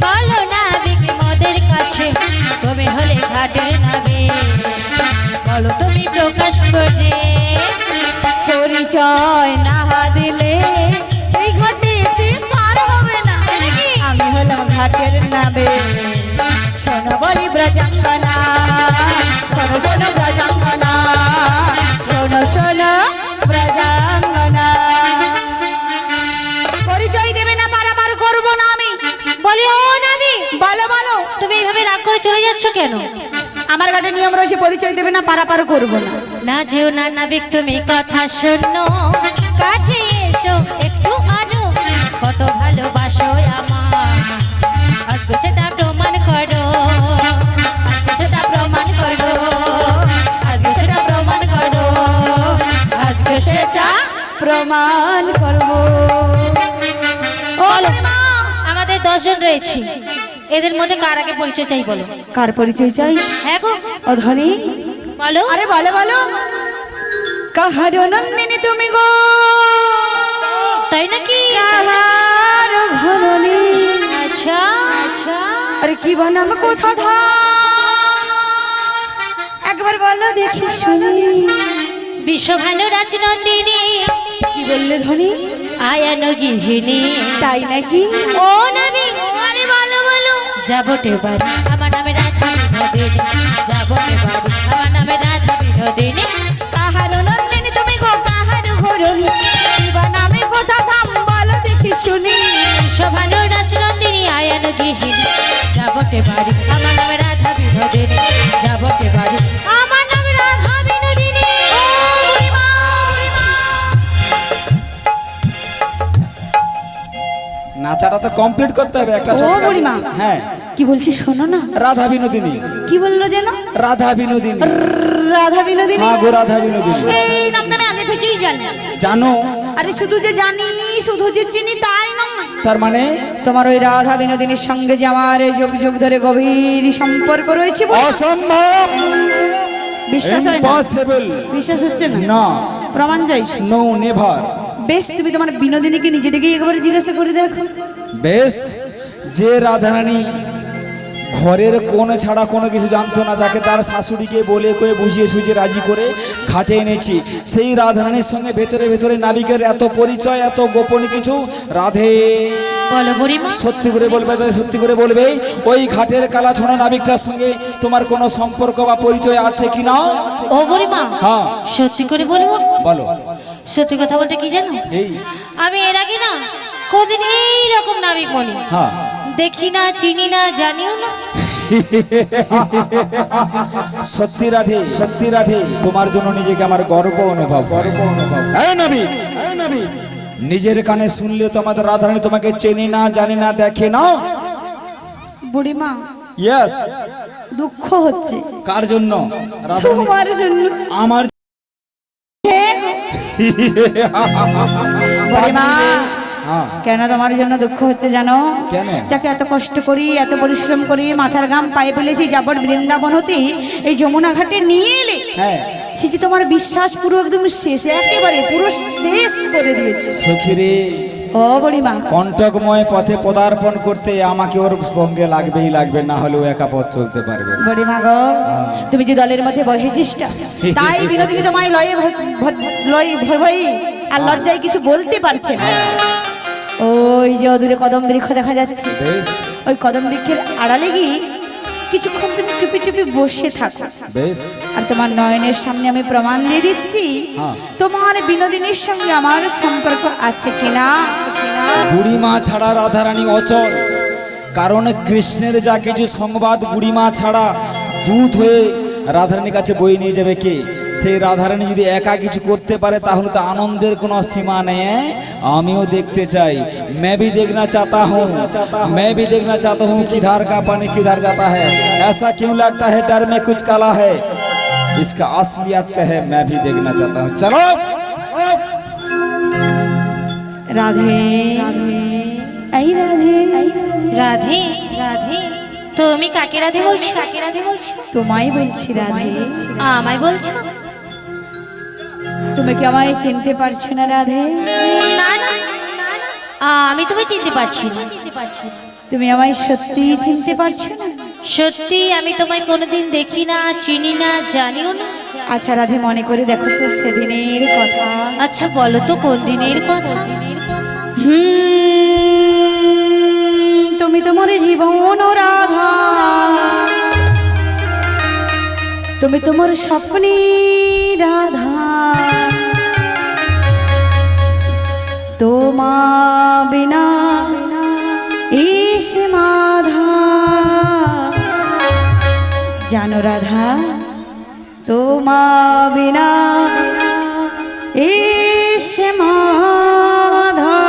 বলো না বিকি মোদের কাছে, তুমি হলে ঘাটের নাবিক, বলো তুমি প্রকাশ করে। পরিচয় না দিলে এই ঘাটে এসে পার হবে না। আমি হলাম ঘাটের নাবে, শোনো বলি ব্রজাঙ্গনা, শোনো শোনো ব্রজাঙ্গনা, শোনো শোনো ব্রজাঙ্গনা। পরিচয় দেবে না, পারাপার করবো না আমি। বলি ও নাবিক, বলো বলো, তুমি এইভাবে রাগ করে চলে যাচ্ছ কেন? আমার ঘাটে নিয়ম রয়েছে, পরিচয় দেবে না, পারাপার করবো না। না যেও না নাবিক, তুমি কথা শোনো, কাছে এসো একটু আরো, কত ভালোবাসো আমার, আজকে সেটা প্রমাণ করো, আজকে সেটা প্রমাণ করো, আজকে সেটা প্রমাণ করো, আজকে সেটা। প্রমাণ করবো। ও বুড়িমা, আমাদের 10 জন রয়েছি, এদের মধ্যে কার আগে পরিচয় চাই বলো? কার পরিচয় চাই? হ্যাঁ গো, ও ধনী, বলো। আরে বলো বলো, কাহার নন্দিনী তুমি গো, তাই নাকি? কাহার ঘননী। আচ্ছা আচ্ছা, আরে কি বানাম কোথা ধা, একবার বলো দেখি শুনি। বিশ্বভানু রাজনন্দিনী, কি বললে ধনী? আয়ান গৃহিণী, তাই নাকি? ও নাবিক, আরে বলো বলো, যাবটে বাড়ি আমার নামে রাধা বিনোদিনী, যাবটে বাড়ি আমার নামে রাধা বিনোদিনী, কাহার নন্দিনী তুমি গো, কাহার ঘরণী, কি বানামে কোথা ধাম বলো দেখি শুনি। বিশ্বভানু রাজনন্দিনী, আয়ান গৃহিণী, যাবটে বাড়ি আমার নামে রাধা বিনোদিনী, যাবটে বাড়ি আমার নামে রাধা বিনোদিনী। ও বুড়িমা, নাচাটা তো কমপ্লিট করতে হবে একটা ও ছোট্ট। বুড়িমা। হ্যাঁ, কি বলছি শোনো না। রাধা বিনোদিনী। কি বললো যেন? রাধা বিনোদিনী। রাধা বিনোদিনী। হ্যাঁ গো, রাধা বিনোদিনী। এই নামটা আমি আগে থেকেই জানি। জানো? আরে শুধু যে জানি, শুধু যে চিনি তাই নয়। তার মানে তোমার ওই রাধা বিনোদিনীর সঙ্গে যে আমার যুগ যুগ ধরে গভীর সম্পর্ক রয়েছে বলে অসম্ভব, বিশ্বাস হয় না? ইম্পসিবল। বিশ্বাস হচ্ছে না? না, প্রমাণ চাইছো? No never. বেশ, তুমি তোমার বিনোদিনীকে নিজে ডেকেই একবার জিজ্ঞাসা করে দেখো। বেশ, যে রাধারানী ঘরের কোণে ছাড়া কোনো কিছু জানতো না, তাকে তার শাশুড়িকে বলে কয়ে বুঝিয়ে সুঝিয়ে রাজি করে ঘাটে এনেছি, সেই রাধারানীর সঙ্গে ভেতরে ভেতরে নাবিকের এত পরিচয়, এত গোপন কিছু। রাধে, বলো বুড়িমা, সত্যি করে বলবে, তাহলে সত্যি করে বলবে, ওই ঘাটের কালা ছোঁড়া নাবিকটার সঙ্গে তোমার কোনো সম্পর্ক বা পরিচয় আছে কি না? ও বুড়িমা, হ্যাঁ সত্যি করে বলবো? বলো। সত্যি কথা বলতে কি জানো, এই আমি এর আগে না কোনদিন এইরকম নাবিক মনি হ্যাঁ, দেখি না, চিনি না, জানিও না। সত্যি রাধে, সত্যি রাধে, তোমার জন্য নিজেকে আমার গর্ব অনুভব। এই নবী, এই নবী, নিজের কানে শুনলে তো আমাদের রাধারানী তোমাকে চেনে না, জানে না, দেখে না। বুড়িমা, ইয়েস। দুঃখ হচ্ছে। কার জন্য? রাধারানী। তোমার জন্য। আমার। হ্যাঁ গো। বুড়িমা, হ্যাঁ, কেন তোমার জন্য দুঃখ হচ্ছে জানো? কেন? যাকে এত কষ্ট করি, এত পরিশ্রম করি, মাথার ঘাম পায়ে ফেলেছি, যাবট বৃন্দাবন হতে এই যমুনা ঘাটে নিয়ে এলে, হ্যাঁ, সে যে তোমার বিশ্বাস পুরো একদম শেষ, একেবারে পুরো শেষ করে দিয়েছে। সখী রে, ও বুড়িমা, কণ্টকময় পথে পদার্পণ করতে আমাকে ওর সঙ্গে লাগবেই লাগবে, না হলে ও একা পথ চলতে পারবে না। বুড়িমা গো, তুমি যে দলের মধ্যে বহেছিসটা, তাই বিনোদিনী তোমায় লয়ে ভয় আর লজ্জায় কিছু বলতে পারছে না। ওই যে অদূরে কদম বৃক্ষ দেখা যাচ্ছে, বেশ, ওই কদম বৃক্ষের আড়ালে গিয়ে কিছুক্ষণ তুমি চুপি চুপি বসে থাকো, বেশ। আর তোমার নয়নের সামনে আমি প্রমাণ দিয়ে দিচ্ছি হ্যাঁ। তোমার বিনোদিনীর সঙ্গে আমার সম্পর্ক আছে কিনা। বুড়িমা ছাড়া রাধারানী অচল, কারণ কৃষ্ণের যা কিছু সংবাদ বুড়িমা ছাড়া দূত হয়ে রাধারানীর কাছে বই নিয়ে যাবে কে? সেই রাধারানী যদি একা কিছু করতে পারে তাহলে তো আনন্দের কোনো সীমা নেই। আমিও দেখতে চাই, मैं भी देखना चाहता हूँ, मैं भी देखना चाहता हूँ किधर का पानी किधर जाता है, ऐसा क्यों लगता है डर में कुछ काला है, इसका असलियत क्या है मैं भी देखना चाहता हूँ। चलो রাধে এই রাধে রাধে রাধে, তুমি কাকে রাধে বলছো? তোমায় বলছি রাধে। আমায় বলছো? তুমি কি আমায় চিনতে পারছো না রাধে? না না, আমি তুমি চিনতে পারছি না। তুমি আমায় সত্যিই চিনতে পারছো না? সত্যি আমি তোমায় কোনোদিন দেখি না, চিনি না, জানিও না। আচ্ছা রাধে, মনে করে দেখো তো সেদিনের কথা। আচ্ছা বলো তো কোন দিনের কথা? তুমি তোমার জীবন রাধা, তুমি তোমার স্বপ্নে রাধা, তোমা বিনা এসে মাধা, জানো রাধা তোমা বিনা এসে মাধা।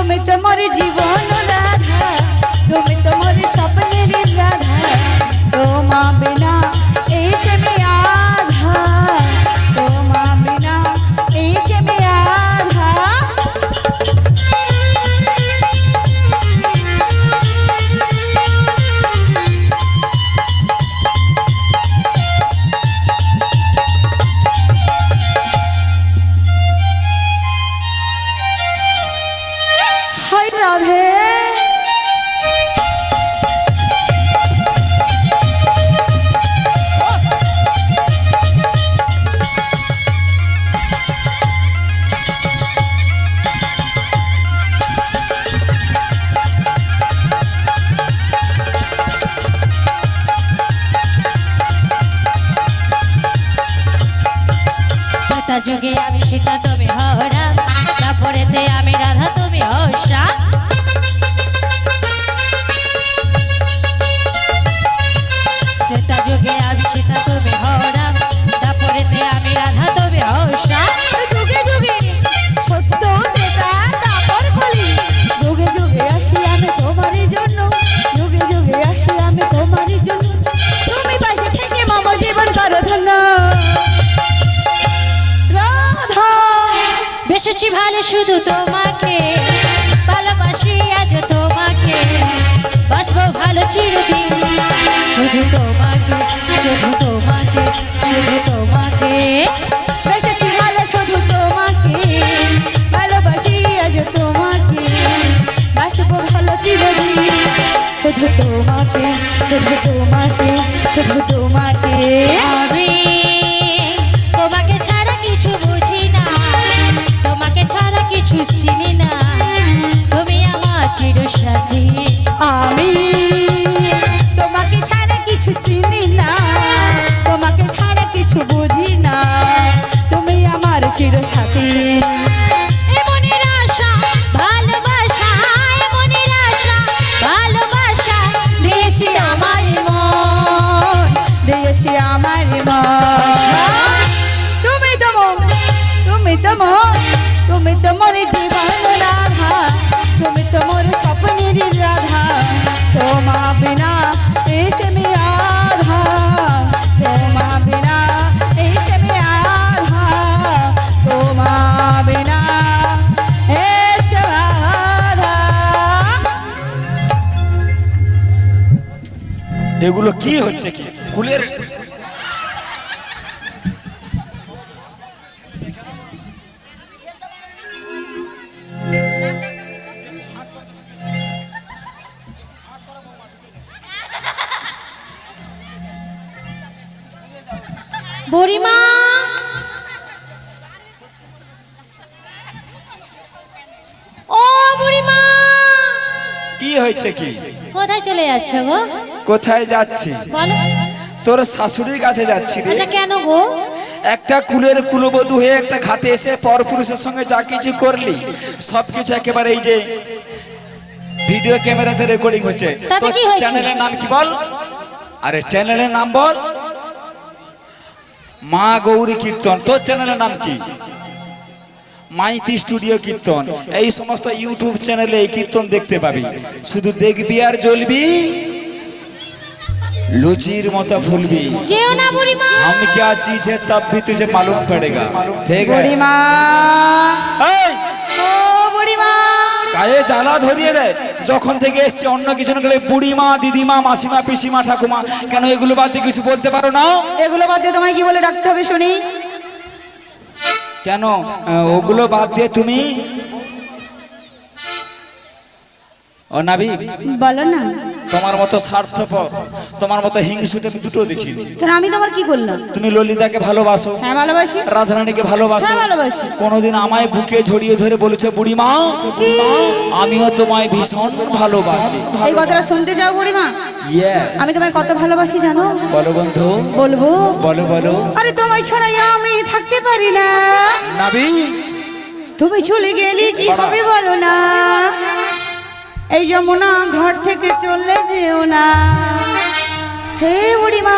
তুমি তোমার জীবন রাধা, তুমি তোমার স্বপ্নের রাধা, তোমা বিনা এসে মে আধা, তোমা বিনা এসে মে আধা। হায় রাধে, তা যুগে আমি সীতা তুমি হরা, তারপরেতে আমি রাধা তুমি হর্ষা। তা যুগে আমি সীতা তুমি হরা, তারপরেতে আমি রাধা তুমি হর্ষা। যুগে যুগে সত্য ত্রেতা তারপর কলি, যুগে যুগে আসি আমি তোমারই জন্য, যুগে যুগে আসি আমি তোমারই জন্য, তুমি পাশে থেকে মামা জীবন করো ধন্য। রাধা বেসেছি ভালো শুধু তোমাকে, ভালোবাসি আজ তোমাকে, বাসবো ভালো চিরদিন শুধু তোমাকে, শুধু তোমাকে, শুধু তোমাকে। বেসেছি ভালো শুধু তোমাকে, ভালোবাসি আজ তোমাকে, বাসবো ভালো চিরদিন শুধু তোমাকে, শুধু তোমাকে, শুধু তোমাকে। আমি তোমাকে ছাড়া কিছু বুঝি না, তোমাকে ছাড়া কিছু চিনি না, তুমি আমার চিরসাথী। আমি তোমাকে ছাড়া কিছু চিনি না, তোমাকে ছাড়া কিছু বুঝি না, তুমি আমার চিরসাথী। এমনের আশা ভালোবাসা, এমনের আশা ভালোবাসা দিয়েছি আমার মন, দিয়েছি আমার মন। তুমি তো মন, তুমি তো মন, তুমি তো মোর জীবন রাধা, তুমি তো মোর স্বপ্নের রাধা, তোমা বিনা এসে মে এগুলো কি হচ্ছে কি কুলের বুড়িমা, ও বুড়িমা, কি হয়েছে কি কোথায় চলে যাচ্ছ গো? কোথায় যাচ্ছি? বলো। তোর শাশুড়ির কাছে যাচ্ছি রে। আচ্ছা, কেন গো? একটা কুলের কুলবধূ হয়ে একটা ঘাটে এসে পরপুরুষের সঙ্গে যা কিছু করলি সবকিছু একেবারে এই যে ভিডিও ক্যামেরাতে রেকর্ডিং হচ্ছে। তাতে তোর কি হয়েছে? চ্যানেলের নাম কি বল? আরে চ্যানেলের নাম বল। মা গৌরী কীর্তন। তোর চ্যানেলের নাম কি? মাইতি স্টুডিও কীর্তন। এই সমস্ত ইউটিউব চ্যানেলে এই কীর্তন দেখতে পাবি। শুধু দেখবি আর জ্বলবি, लुचिर मत फूलबी। जेओ ना बुढ़ीमा। हम क्या चीज है तब भी तुझे मालूम पड़ेगा, ठीक है? বুড়িমা, এই, ও বুড়িমা, গায়ে জ্বালা ধরিয়ে দেয় যখন থেকে এসছে। অন্য কিছু না গেলে বুড়িমা, দিদিমা, মাসিমা, পিসিমা, ঠাকুমা, কেন এগুলো বাদ দিয়ে কিছু বলতে পারো না? এগুলো বাদ দিয়ে তোমায় কি বলে ডাকতে হবে শুনি? কেন ওগুলো বাদ দিয়ে তুমি ও নাবি বলো না। তোমার মতো স্বার্থপর, তোমার মতো হিংসুটে আমি দুটো দেখিনি। কেন আমি তোমার কি করলাম? তুমি ললিতাকে ভালোবাসো, হ্যাঁ ভালোবাসি। রাধারানীকে ভালোবাসো, হ্যাঁ ভালোবাসি। কোনোদিন আমায় বুকে জড়িয়ে ধরে বলেছে বুড়িমা আমিও তোমায় ভীষণ ভালোবাসি। এই কথাটা শুনতে চাও বুড়িমা? Yes. আমি তোমায় কত ভালোবাসি জানো? বলো বন্ধু, বলবো? বলো বলো। আরে তোমায় ছাড়াই আমি থাকতে পারি না। নাবি তুমি চলে গেলে কি হবে বলো না? এই যমুনা ঘর থেকে চলে যেও না। হে বুড়িমা,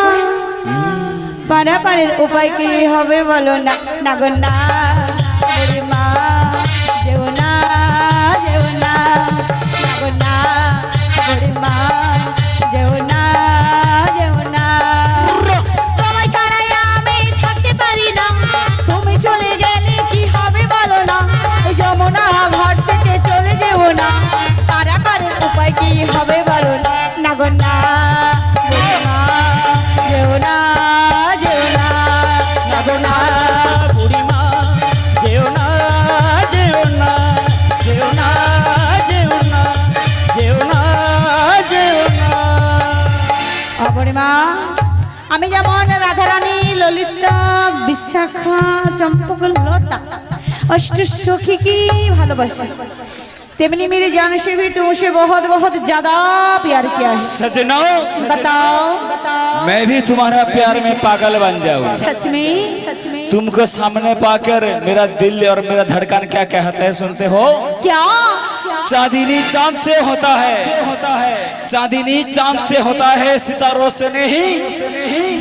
পারাপারের উপায় কি হবে বলো না? না গো না বুড়িমা, যেও না, যেও না, না গো না বুড়িমা, যেও না, যেও না। তোমায় ছাড়াই আমি থাকতে পারি না। তুমি চলে গেলে কি হবে বলো না? এই যমুনা ঘর থেকে চলে যেও না। পারাপারের উপায় কি হবে বলো না? না গো না বুড়িমা, যেও না, যেও না, না গো না। বুড়িমা যেও না, যেও না, যেও না, যেও না, যেও না, যেও না। বুড়িমা, আমি যেমন রাধারানী, ললিতা, বিশাখা, চম্পকলতা, अष्ट सखी की ভালোবাসি, तेमनी मेरी जान से भी तुमसे बहुत बहुत ज्यादा प्यार किया है। सजना बताओ, मैं भी तुम्हारा प्यार में पागल बन जाऊं। सच में, सच में। तुमको सामने पाकर मेरा दिल और मेरा धड़कन क्या कहता है सुनते हो? क्या? चांदनी चांद से होता है, चांदनी चांद से होता है, सितारों से नहीं।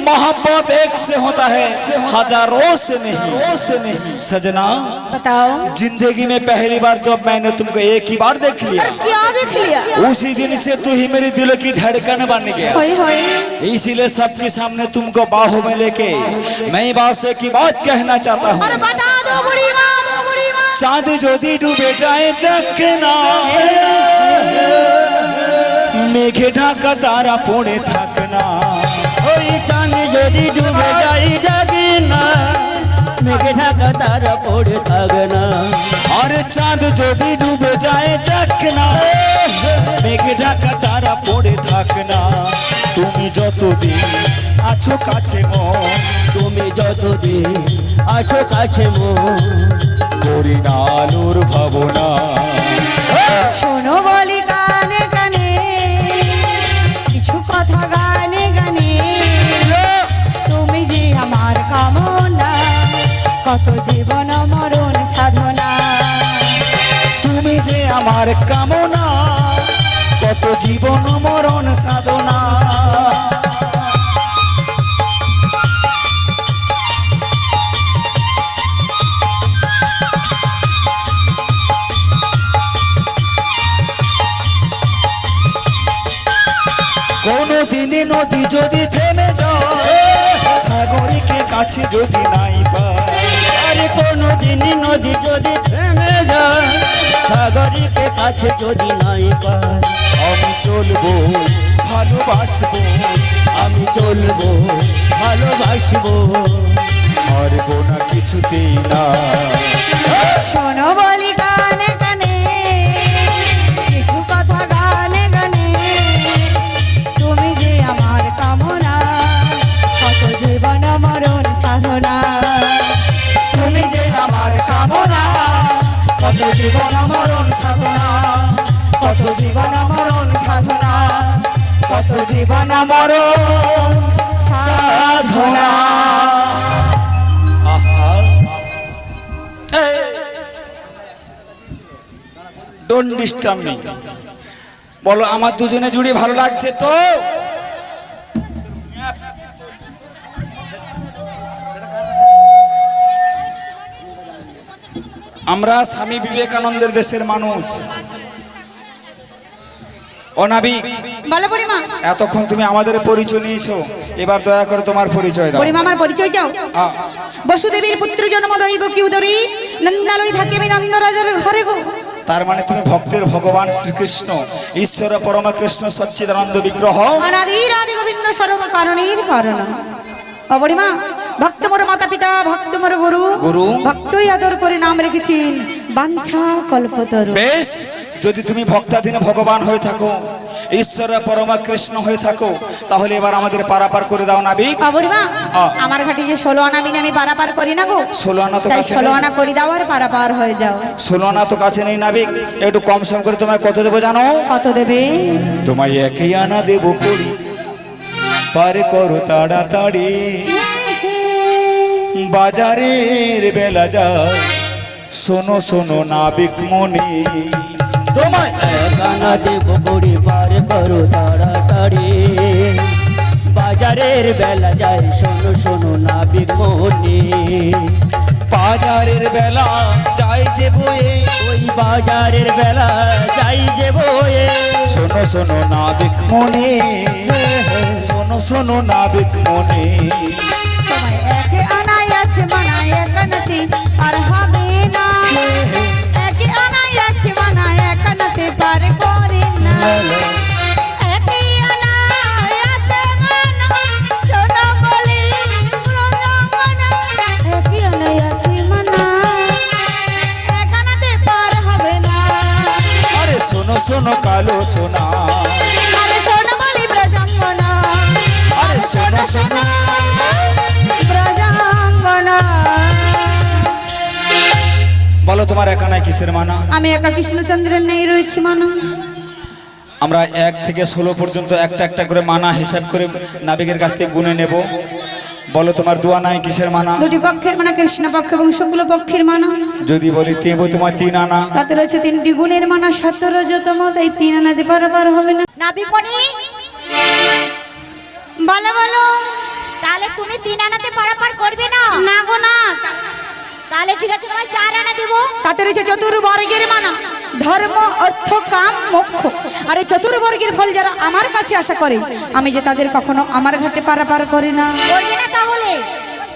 मोहब्बत एक से होता है, हजारों से नहीं। सजना बताओ। जिंदगी में पहली बार जब मैंने तुमको एक ही बार देख लिया, क्या देख लिया? उसी दिन से तू ही मेरे दिल की धड़कन बन गया। होय होय। इसीलिए सबके सामने तुमको बाहों में लेके मैं बात की बात कहना चाहता हूँ। अरे बता दो बुढ़ी माँ, दो बुढ़ी माँ। चांद যদি ডুবে যায় চকনা, মেঘে ঢাকা তারা পড়ে থাকনা। ওই চাঁদ যদি ডুবে যাই যাবি না, মেঘে ঢাকা তারা পড়ে থাকে না। আরে চাঁদ যদি ডুবে যায় চকনা, মেঘে ঢাকা তারা পড়ে থাকনা। তুমি যতদিন আছো কাছে মন, তুমি যতদিন আছো কাছে মন, করি না আলোর ভাবনা। শোনো বলি কানে কানে, কিছু কথা গানে গানে। তুমি যে আমার কামনা, কত জীবন মরণ সাধনা। তুমি যে আমার কামনা, কত জীবন মরণ সাধনা। কোনো দিনে নদী যদি থেমে যায়, সাগরীকে কাছে যদি নাই পায়, কোনোদিন নদী যদি থেমে যায়, সাগরীকে কাছে যদি নাই পায়, আমি চলবো ভালোবাসবো, আমি চলবো ভালোবাসবো। হারবো না কিছুতেই না। শোনো বলি কানে কানে, কিছু কথা গানে গানে, তুমি যে আমার কামনা, কত জীবন মরণ সাধনা। তুমি যে আমার কামনা, কত জীবন মরণ সাধনা, কত জীবন মরণ সাধনা, কত জীবন মরণ সাধনা। Don't disturb me. বলো আমার দুজনে জুড়ে ভালো লাগছে তো? আমরা স্বামী বিবেকানন্দের দেশের মানুষ। অনাবিক, বলো বুড়িমা। এতক্ষণ তুমি আমাদের পরিচয় নিয়েছো, এবার দয়া করে তোমার পরিচয় দাও। বুড়িমা আমার পরিচয় চাও? আ- বসুদেবীর পুত্র জন্ম দৈব কি উদরী, নন্দালয় থাকে আমি নন্দরাজের ঘরে গো। তার মানে তুমি ভক্তের ভগবান শ্রীকৃষ্ণ, ঈশ্বর পরম কৃষ্ণ সচ্চিদানন্দ বিগ্রহ। অনাদির আদি গোবিন্দ সর্ব কারণের কারণ। ও বুড়িমা, ভক্ত মোর মাতা পিতা, ভক্ত মোর গুরু, গুরু। ভক্তই আদর করে নাম রেখেছেন বাঞ্ছা কল্পতরু। বেশ, যদি তুমি ভক্তাধীন ভগবান হয়ে থাকো, ঈশ্বর পরমা কৃষ্ণ হয়ে থাকো, তাহলে এবার আমাদের পারাপার করে দাও নাবিক। বুড়িমা, আ। আমার ঘাটে যে 16 আনা মিনে আমি পারাপার করি না গো, 16 আনা তো তাই কাছে 16 নেই। আনা করে দাও আর পারাপার হয়ে যাও। 16 আনা তো কাছে নেই নাবিক, একটু কম সম করে তোমায় কত দেবো জানো? কত দেবে? তোমায় 1 আনা দেবো করি, পার করো তাড়াতাড়ি, বাজারের বেলা যায়, শোনো শোনো নাবিক মনে, তোমায় কানা দেব গড়ি পার করো তাড়াতাড়ি, বাজারের বেলা যায়, শোনো শোনো নাবিক মনে। বাজারের বেলা যাই যে বয়ে, ওই বাজারের বেলা যাই যে বয়ে, শোনো শোনো নাবিক মনে, শোনো শোনো নাবিক মনে। তোমায় 1 আনাই আছে মানায় একান্নতি আর হবে না, 1 আনাই আছে মানায় একান্নতি পার করে না। 1 আনাই আছে মানায়, শোনো বলি প্রজঙ্গনা, 1 আনাই আছে মানায় একান্নতি পার হবে না। আরে শোনো শোনো কালো সোনা, আরে শোনো বলি প্রজঙ্গনা, আরে শোনো শোনো। প্রজঙ্গনা। বলো তোমার একানায় কিসের মানা? আমি একা কৃষ্ণচন্দ্রের নেই রয়েছি মানা। আমরা 1 থেকে 16 পর্যন্ত একটা একটা করে মানা হিসাব করে নাবিকের কাছ থেকে গুনে নেব। বলো তোমার 2 আনায় কিসের মানা? দুটি পক্ষের মানা, কৃষ্ণ পক্ষ এবং শুক্ল পক্ষের মানা। যদি বলি দেবো তোমার 3 আনা। তাতে রয়েছে 3টি গুণের মানা, 17 যতম, তাই 3 আনাতে পারাপার হবে না। নাবিকমণি, বলো বলো। তাহলে তুমি 3 আনাতে পারাপার করবে না? না গো না। তাহলে ঠিক আছে, তোমায় 4 আনা দেবো। তাতে রয়েছে চতুর্বর্গের মানা, ধর্ম অর্থ কাম মোক্ষ। আর এই চতুর্বর্গের ফল যারা আমার কাছে আশা করে, আমি যে তাদের কখনো আমার ঘাটে পারাপার করি না। করবে না তাহলে?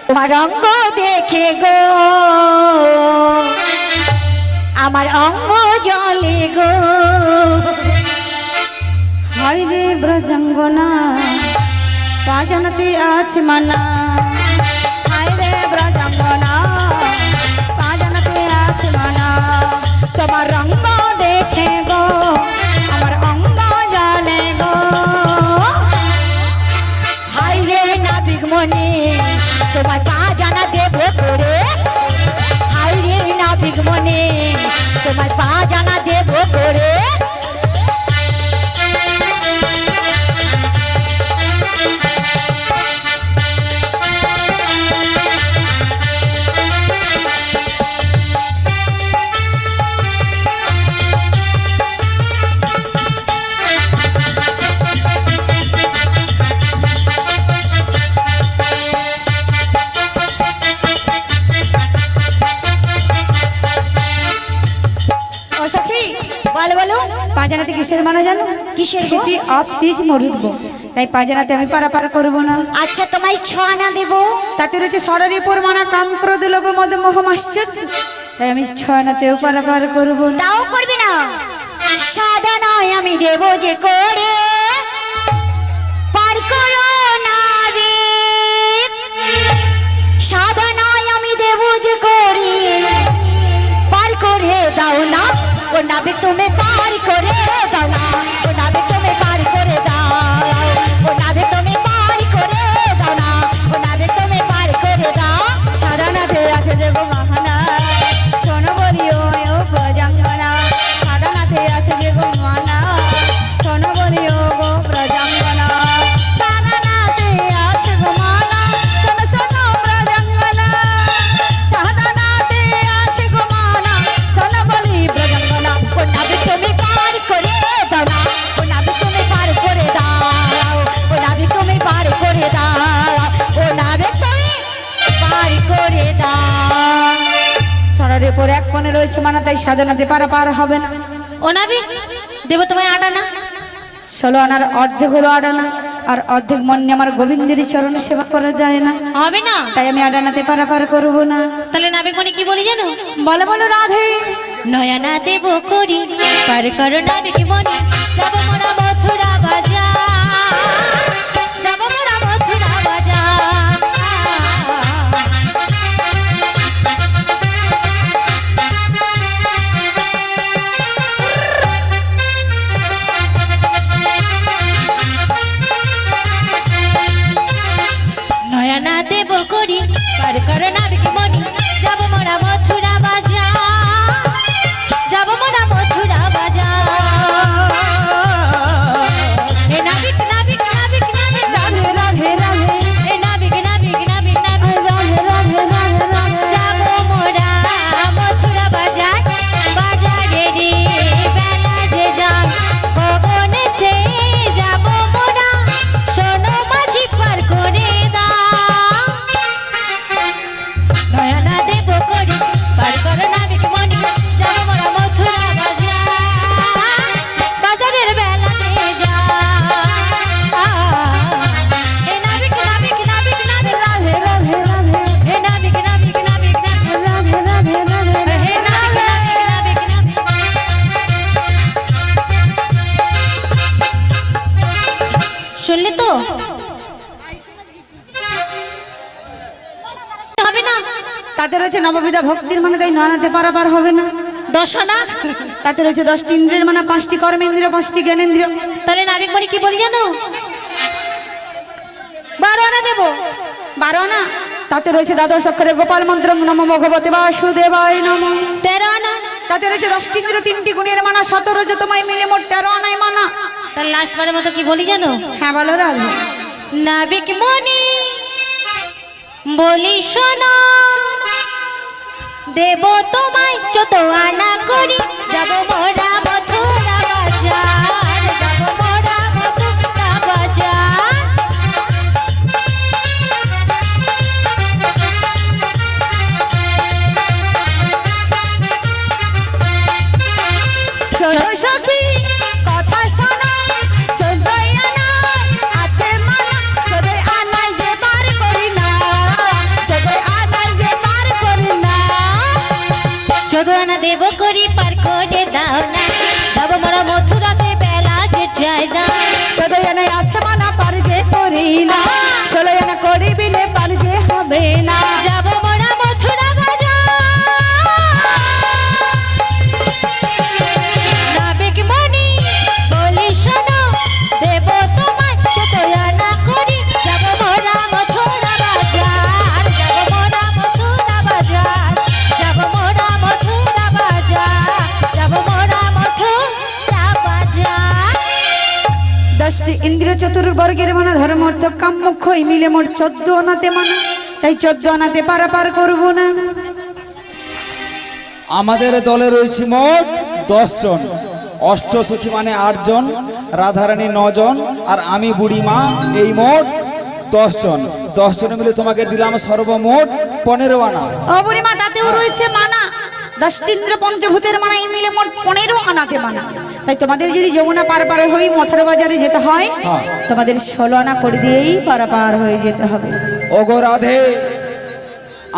তোমার অঙ্গ দেখে গো আমার অঙ্গ জলে গো। হায় রে ব্রজঙ্গনা, পা জানাতে আছে মানা। হায় রে ব্রজঙ্গনা, পা জানাতে আছে মানা। তোমার রঙ্গ দেখে গো আমার অঙ্গ জলে গো। হাই রে নাবিকমণি, তোমার পা জানা দেবো করে। হাই রে নাবিকমণি, তোমার পা জানা দেবো করে। ও সখী, বলো বলো। পা জানাতে কিসের মানা জানো? কিসের গো? সেটি আপ তেজ মরুদ্ব, তাই পাজানাতে আমি পারাপার করব না। আচ্ছা তোমায় 6 আনা দেব। তাতে রয়েছে ষড়ারি পরমানা কাম ক্রোধ লোভ মদ মোহ মাশ্চর্য, তাই আমি 6 আনাতেও পারাপার করব না। তাও করবি না? সাদা নয় আমি দেব যে করে পার করো না রে, সাদা নয় আমি দেব যে করে পার করে দাও না, ও নাবিক তুমি পার করে দাও না, ও নাবিক তুমি পার করে দাও, ও নাবিক তুমি পার করে দাও না, ও নাবিক তুমি পার করে দাও। সাদানাতে আছে যে গো মাহানা, শোনো বলিও ও প্রজাঙ্গনা, সাদানাতে আছে যে গো মানা, শোনো বলিও গো প্রজাঙ্গনা, সাদানাতে আছে গো মানা, শোনো শোনো প্রজাঙ্গনা, সাদানাতে আছে গো মানা, শোনো বলি প্রজাঙ্গনা। ও নাবিক তুমি পার করে দাও না, ও নাবিক তুমি পার করে দাও, ও নাবিক তুমি পার করে দাও, ও নাবিক তুমি পার করে দাও। সরারে পর এক কোণে রয়েছে মানা, তাই সাদানাতে পারাপার হবে না। ও নাবিক দেব তোমায় 8 আনা। 16 আনার অর্ধেক হলো 8 আনা, আর অর্ধেক মন নিয়ে আমার গোবিন্দের চরণ সেবা করা যায় না, হবে না? তাই আমি 8 আনাতে পারাপার করব না। তাহলে নাবিক মনি কি বলি জানো? বলে বলো রাধে, নয়না দেব করি পার করো নাবিক মনি, যাব মোরা মথুরা বাজার, যাব মোরা মথুরা বাজার। নয়না দেব করি পার করো নাবিক মনি, যাব মোরা মথুরা বাজার, যাব মোরা মথুরা বাজার। এ নাবিক নাবিক নাবিক নাবিক রাধে রাধে রাধে, এ নাবিক নাবিক নাবিক নাবিক রাধে রাধে রাধে রাধে, যাব মোরা মথুরা বাজার, বাজারে রে বেলা যে যায় গগনেতে, যাব মোরা শোনো মাঝি পার করে দাও। নয়না দেব করি পার করো নাবিক মনি, যাব মোরা মথুরা বাজার, বাজারের বেলাতে যায়। এ নাবিক নাবিক নাবিক নাবিক রাধে রাধে রাধে, হে নাবিক নাবিক নাবিক নাবিক রাধে রাধে রাধে, হে নাবিক নাবিক নাবিক নাবিক। শুনলে তো? হবে না? তাতে রয়েছে নববিধা ভক্তির মানে, তাই 9 আনাতে পারাপার হবে না। 10 আনা। তাতে রয়েছে 10টি ইন্দ্রিয়ের মানে, 5টি কর্মেন্দ্রিয়, 5টি জ্ঞানেন্দ্রিয়। তাহলে নাবিক মনি কি বলি জানো? 12 আনা দেবো। 12 আনা। তাতে রয়েছে দ্বাদশ অক্ষরে গোপাল মন্ত্র, নমো ভগবতে বাসুদেবায় নমঃ। 13 আনা। তাতে রয়েছে 10টি ইন্দ্রিয়, 3টি গুণের মানা, 17 তোমায় মিলে মোট 13 আনায় মানা। তাহলে লাস্ট বারের মতো কি বলি জানো? হ্যাঁ বলো রাধে। নাবিক মনি বলি শোনো, দেব তোমায় 14 আনা করি, যাব মোরা মথুরা বাজার, যাব মোরা মথুরা বাজার। শোনো সখী কথা শোনো, 14 আনা আছে মানা, 14 আনায় যে বার করি না, 14 আনায় যে বার করি না। 14 আনা দেব করি পার করে দাও না, যাব মোরা মথুরাতে বেলা যে যায় না। 14 আনায় আছে মানা, পার যে করি না, 16 আনা করি বিলে পার যে হবে না। যাব মোরা মথুরা বাজার, নাবিক মনি বলি শোনো, দেব তোমায় 14 আনা করি, যাব মোরা মথুরা বাজার, যাব মোরা মথুরা বাজার, যাব মোরা মথুরা বাজার, যাব মোরা মথুরা বাজার। 10টি ইন্দ্রিয় চতুর্বর্গের মানা, ধর্ম অর্থ কাম মোক্ষ এই মিলে মোট 14 আনাতে মানা, তাই 14 আনাতে পারাপার করব না। আমাদের দলে রয়েছে মোট 10 জন, অষ্টসখী মানে 8 জন, রাধারানী 9 জন, আর আমি বুড়িমা, এই মোট 10 জন। 10 জন মিলে তোমাকে দিলাম সর্বমোট 15 আনা। অবরিমা তাতেও রয়েছে মানা, 10টি ইন্দ্রিয় পঞ্চভূতের মানা এই মিলে মোট 15 আনাতে মানা, তাই তোমাদের যদি যমুনা পার হই মথার বাজারে যেতে হয়, তোমাদের 16 আনা করে দিয়েই পারাপার হয়ে যেতে হবে। ওগো রাধে,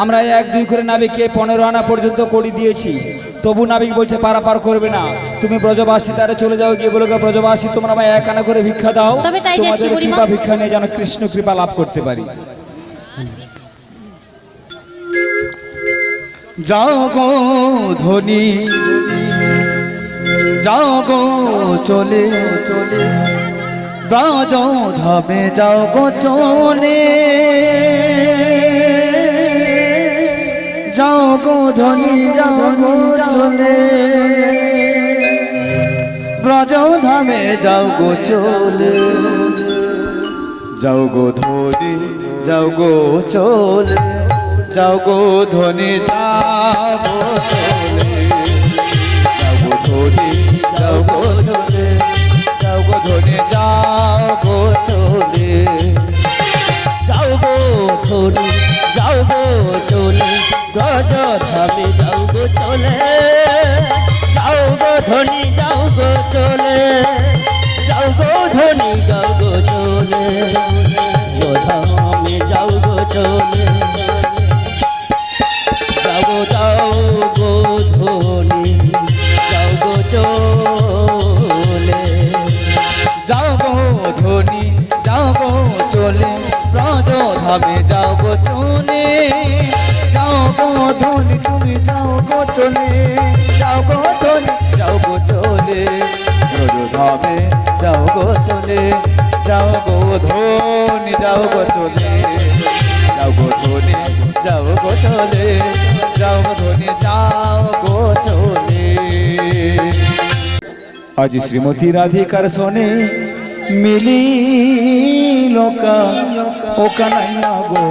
আমরা 1-2 করে নাবিককে 15 আনা পর্যন্ত করে দিয়েছি, তবু নাবিক বলছে পারাপার করবে না। তুমি ব্রজবাসী তারা চলে যাও, গিয়ে বলো ব্রজবাসী তোমরা আমায় 1 আনা করে ভিক্ষা দাও, তবে তাই যাচ্ছি তোমাদের বুড়িমা। কৃপা ভিক্ষা নিয়ে যেন কৃষ্ণ কৃপা লাভ করতে পারি। যাও গো ধনী, যাও গো চলে চলে, ব্রজ ধামে যাও গো চলে, যাও গো ধনী যাও গো চলে, ব্রজ ধামে যাও গো চলে, যাও গো ধনী যাও গো চলে, যাও গো ধনী যাও গো চলে, যাও গো ধনী যাও গো চলে, যাও গো ধনী যাও গো চলে, যাও গো ধনী যাও গো চলে, ব্রজ ধামে যাও গো চলে, যাও গো ধনী যাও গো চলে, যাও গো ধনী যাও গো চলে, ধামে যাও গো চলে, যাও গো ধনী যাও গো চলে, যাও গো ধনী যাও গো চলে, ব্রজ ধামে যাও গো চলে, যাও গো ধনী তুমি যাও গো চলে, যাও গো ধনী যাও গো চলে, ব্রজ ধামে যাও গো চলে, যাও গো ধনী যাও গো চলে, যাও গো ধনী যাও গো চলে, যাও গো ধনী যাও গো চলে। আজ শ্রীমতী রাধিকার সনে মিলি লোকা ও কানাইয়া গো,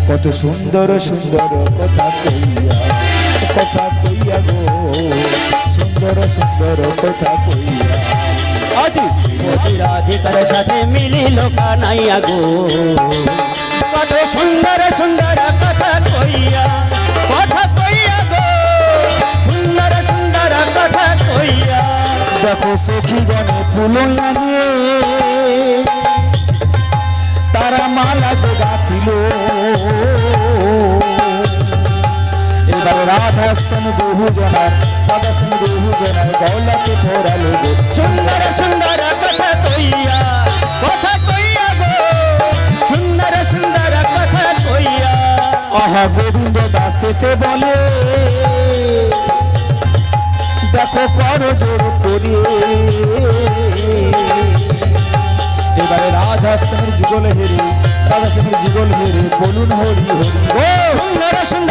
কত সুন্দর সুন্দর কথা কইয়া গো, সুন্দর সুন্দর কথা কইয়া। আজ শ্রীমতী রাধিকার সাথে মিলিল কানাইয়া গো, কত সুন্দর সুন্দর কথা কইয়া গো, সুন্দর সুন্দর কথা কইয়া। দেখো সখী গণে ফুলইয়া নিয়ে তারা মালা যে গাঁথিল, এবার রাধা সেন বহু জনার গলাতে পড়ালো গো, সুন্দর সুন্দর কথা কইয়া গো, সুন্দর সুন্দর কথা কইয়া। আহা গোবিন্দ দাসেতে বলে দেখো কর জোর করিয়ে, এবারে রাধা স্বামীর যুগল হেরে বলুন হরি হরি। ও সুন্দর সুন্দর